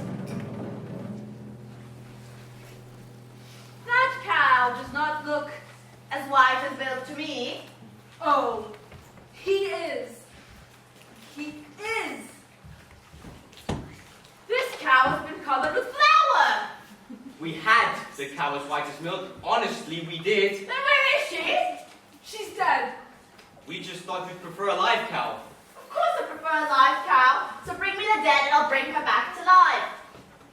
That cow does not look as white as milk to me. Oh, he is. He is. This cow has been covered with flour. We had the cow as white as milk. Honestly, we did. Then where is she? She's dead. We just thought you'd prefer a live cow. Of course I prefer a live cow. So bring me the dead and I'll bring her back to life.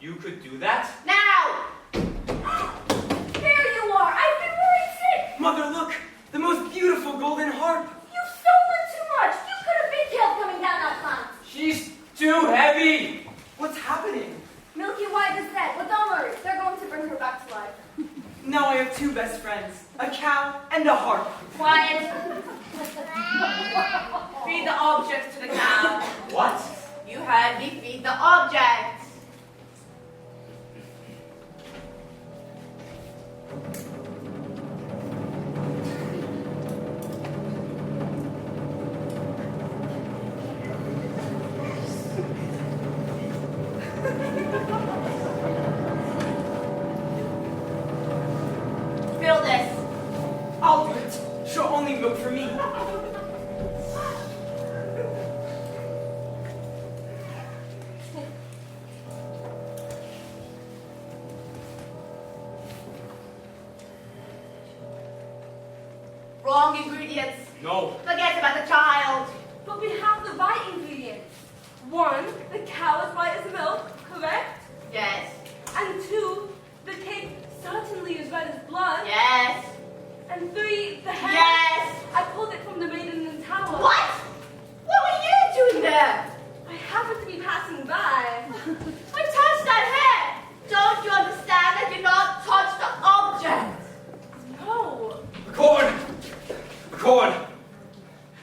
You could do that? Now! Here you are. I've been worried sick. Mother, look! The most beautiful golden harp! You've stolen too much. You could have been killed coming down that plant. She's too heavy! What's happening? Milky White is dead, but don't worry. They're going to bring her back to life. Now I have two best friends, a cow and a harp. Quiet. Feed the objects to the cow. What? You heard me, feed the objects. Fill this. I'll do it. She'll only milk for me. Wrong ingredients. No. Forget about the child. But we have the right ingredients. One, the cow is white as milk, correct? Yes. And two, the cake certainly is red as blood. Yes. And three, the hair. Yes. I pulled it from the maiden in the tower. What? What were you doing there? I happened to be passing by. I touched that hair. Don't you understand? I did not touch the object. No. The corn! The corn!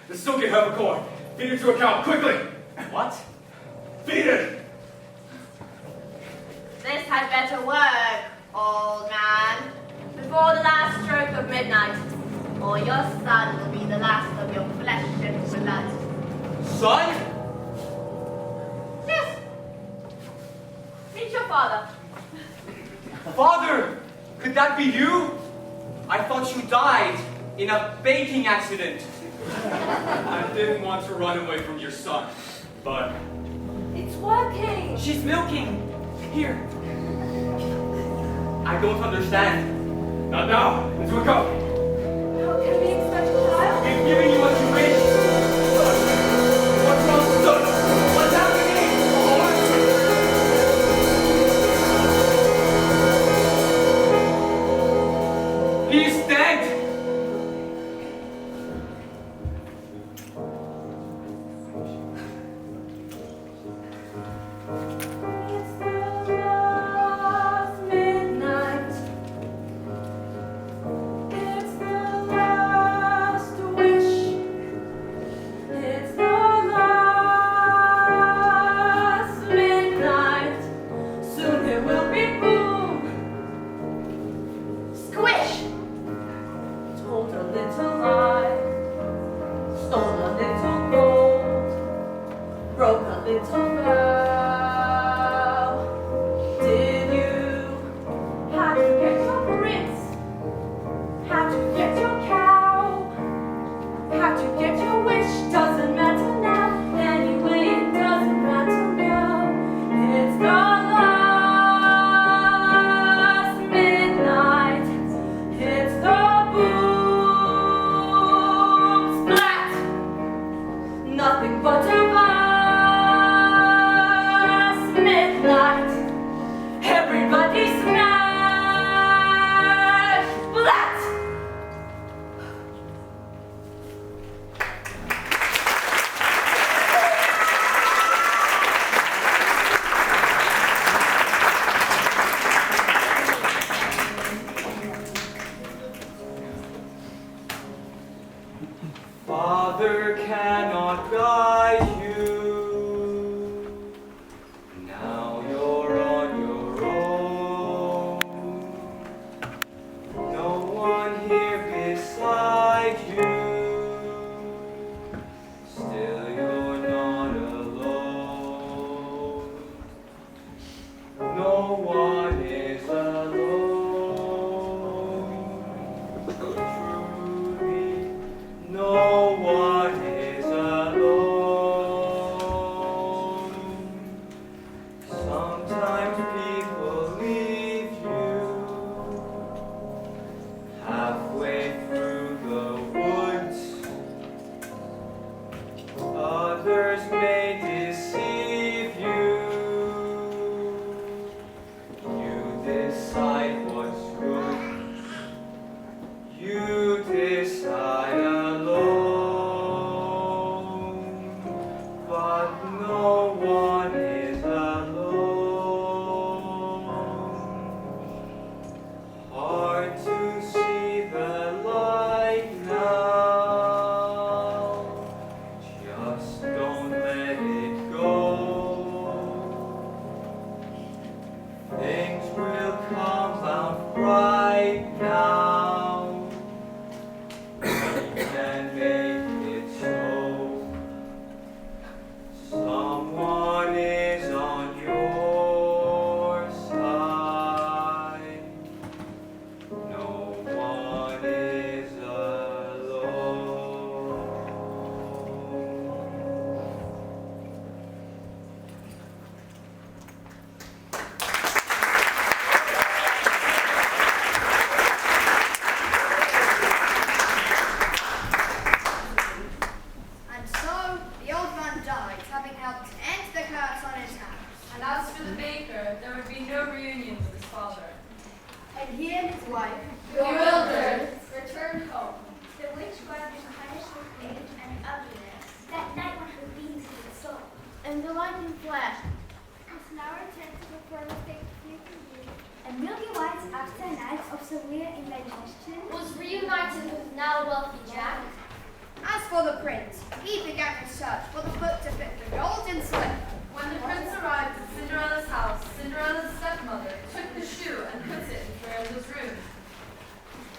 The silky herb corn. Feed it to a cow, quickly! What? Feed it! This had better work, old man. Before the last stroke of midnight, or your son will be the last of your flesh and blood. Son? Yes. Meet your father. Father! Could that be you? I thought you died in a baking accident. I didn't want to run away from your son, but It's working. She's milking. Here. I don't understand. not now. Into a cup. How can we expect a child? We've given you what you wish. What's wrong, son? What's happening? He's dead. It's the last midnight. It's Father cannot guide you. Now you're on your own. No one here beside you. Still you're not alone. No one is alone. Truly, no one is alone. Sometimes people leave you halfway through the woods. Others may deceive you. You decide what's good. You decide alone. But no one is alone. Hard to see the light now. Just don't let it go. Things will come out right now. We can make it so. Someone is on your side. No one is alone. And so the old man died, having helped end the curse on his house. And as for the baker, there would be no reunion with his father. And he and his wife, Bewildered, returned home. The witch was punished with age and ugliness. That night when her beings to the soul. And the lightning flashed. And now returned to the perfect future beauty. And Milky White, after a night of severe indigestion, Was reunited with now wealthy Jack. as for the prince, he began his search for the foot to fit the golden slip. When the prince arrived at Cinderella's house, Cinderella's stepmother took the shoe and put it in Cinderella's room.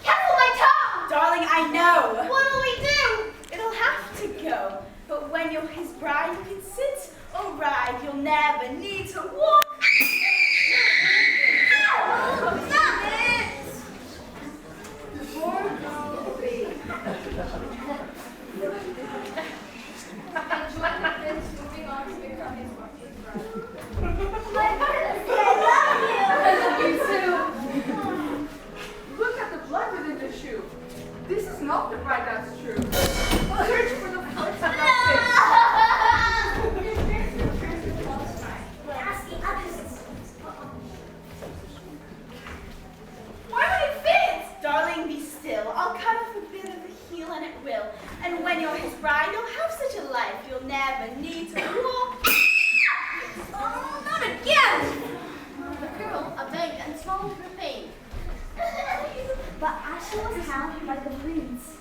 Careful, my tongue! Darling, I know. What'll we do? It'll have to go. But when you're his bride, you can sit or ride. You'll never need to walk. Stop it! Poor Goldie. And joined the prince, moving on to become his bride. my prince, I love you! You too. Look at the blood within the shoe. This is not the bride that's true. Search for the foot that The prince returned to the false bride. But ask the others. Why would it fit? Darling, be still. I'll cut off a bit of the heel and it will. And when you're his bride, you'll have such a life. You'll never need to walk. Oh, not again! The girl obeyed and swallowed her pain. But as she was held by the prince,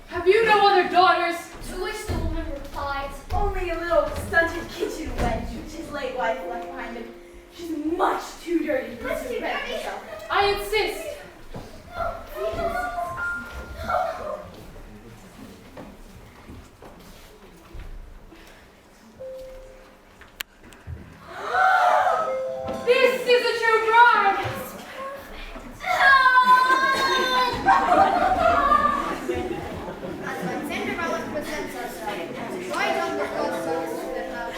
Have you no other daughters? To which the woman replied, Only a little stunted kitchen wench, which his late wife left behind him. She's much too dirty to defend herself. I insist. This is a true bride. And when Cinderella presents herself, right on the girl's surface within her,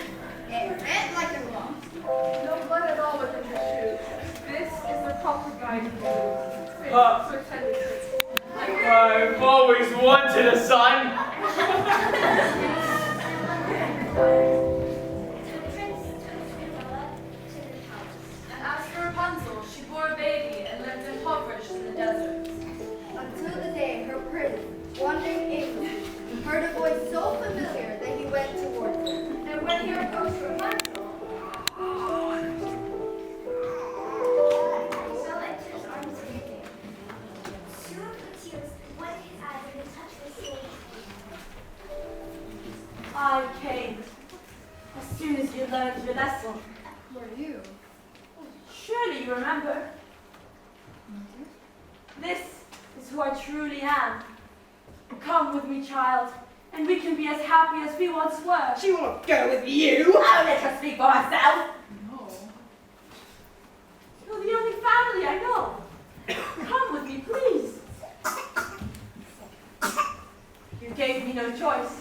it fit like a glove. No blood at all within the shoe. This is the proper bride of the I've always wanted a son. And as for Rapunzel, she bore a baby and lived impoverished in the desert. Until the day her prince, wandering aimlessly, heard a voice so familiar that he went towards her. And when he approached Rapunzel, so enters arms weeping. I came as soon as you learned your lesson. Who are you? Surely you remember. This is who I truly am. Come with me, child, and we can be as happy as we once were. She won't go with you. I'll let her speak for herself. No. You're the only family I know. Come with me, please. You gave me no choice.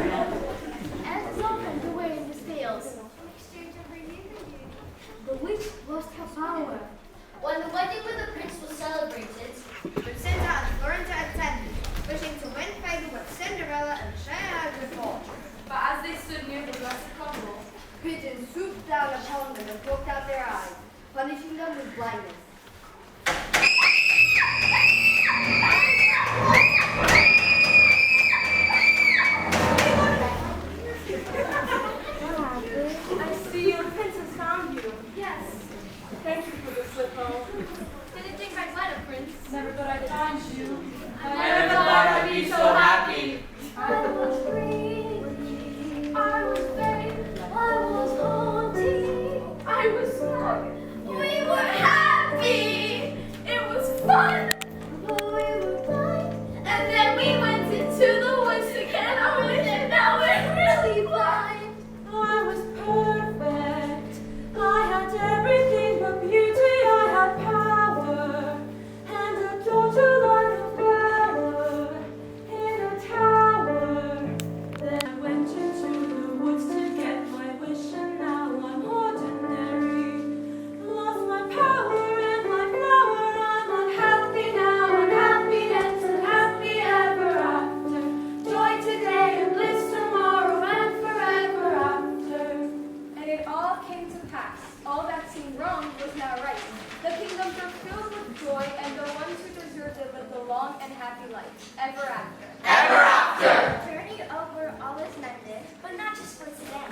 As often the wearing the scales. The witch lost her power. When the wedding with the prince was celebrated, Lucinda and Florinda attended, wishing to win favor with Cinderella and share her good fortune. But as they stood near the blessed couple, Pigeons swooped down upon them and poked out their eyes, punishing them with blindness. I see your prince has found you. Yes. Thank you for the slip home. Didn't think I'd let a prince. Never thought I'd find you. I never thought I'd be so happy. I was free. I was vain. I was haunting. I was smug. We were happy. It was fun. But we were blind. And then we went into the woods together with it. Now we're really blind. I was perfect. I had everything but beauty. I had power and a daughter like a flower in a tower. Then I went into the woods to get my wish, and now I'm ordinary. Lost my power and my flower. I'm unhappy now, unhappiness and happy ever after. Joy today and bliss tomorrow and forever after. And it all came to pass. All that seemed wrong was now right. The kingdoms were filled with joy, and the ones who deserved it lived a long and happy life, ever after. Ever after. Journey over, all is mended, but not just for today.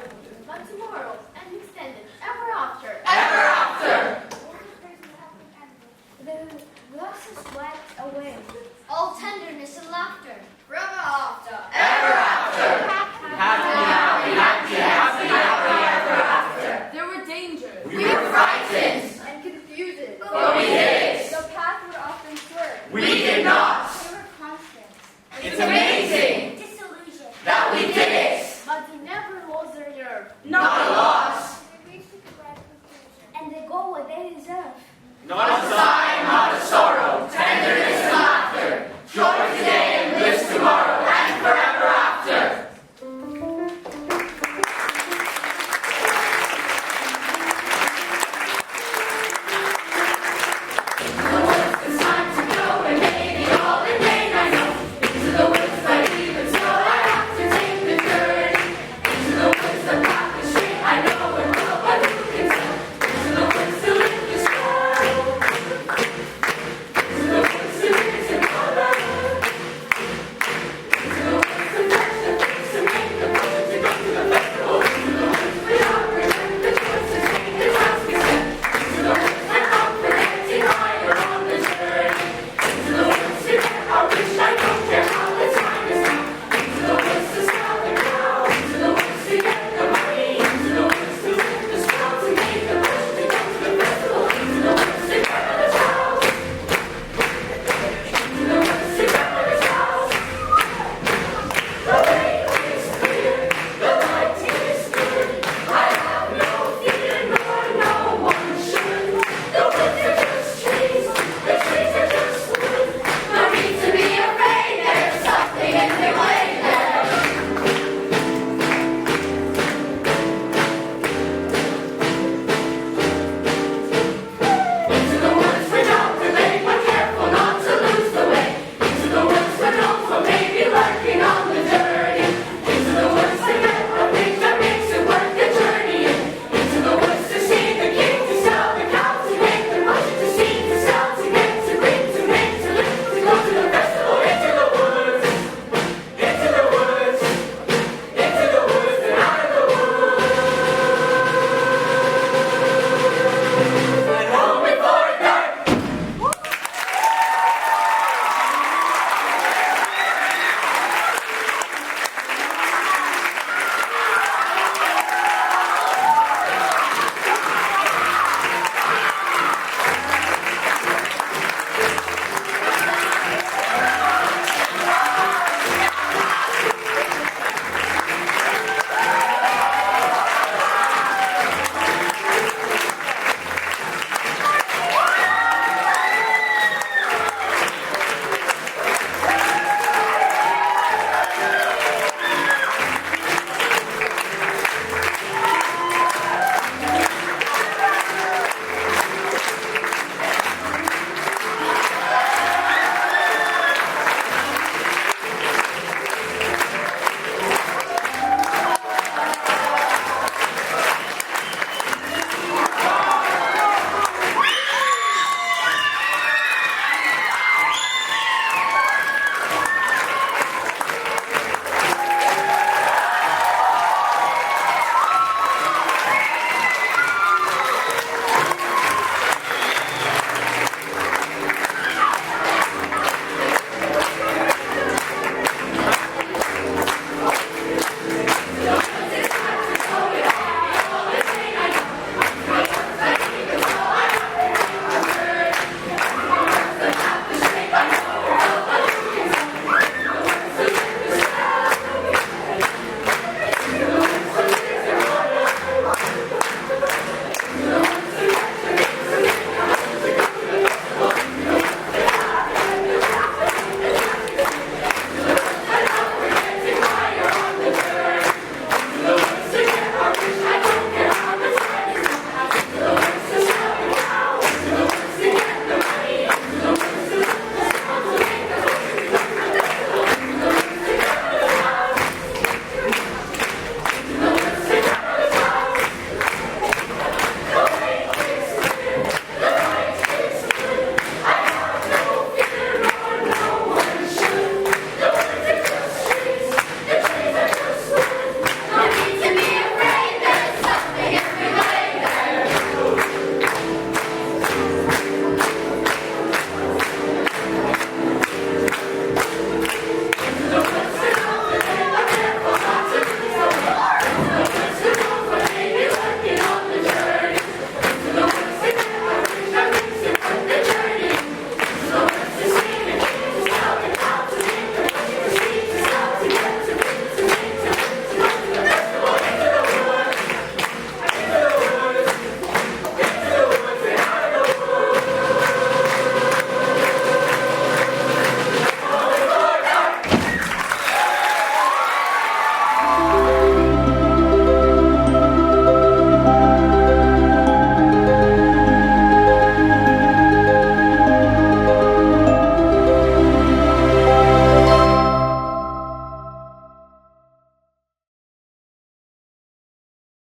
But tomorrow, and extended, ever after. Ever after. The losses swept away. all tenderness and laughter. Forever after. Ever after. Happy, ever after. There were dangers. We were frightened, And confused. but we hid it. The path would often swerve. We did not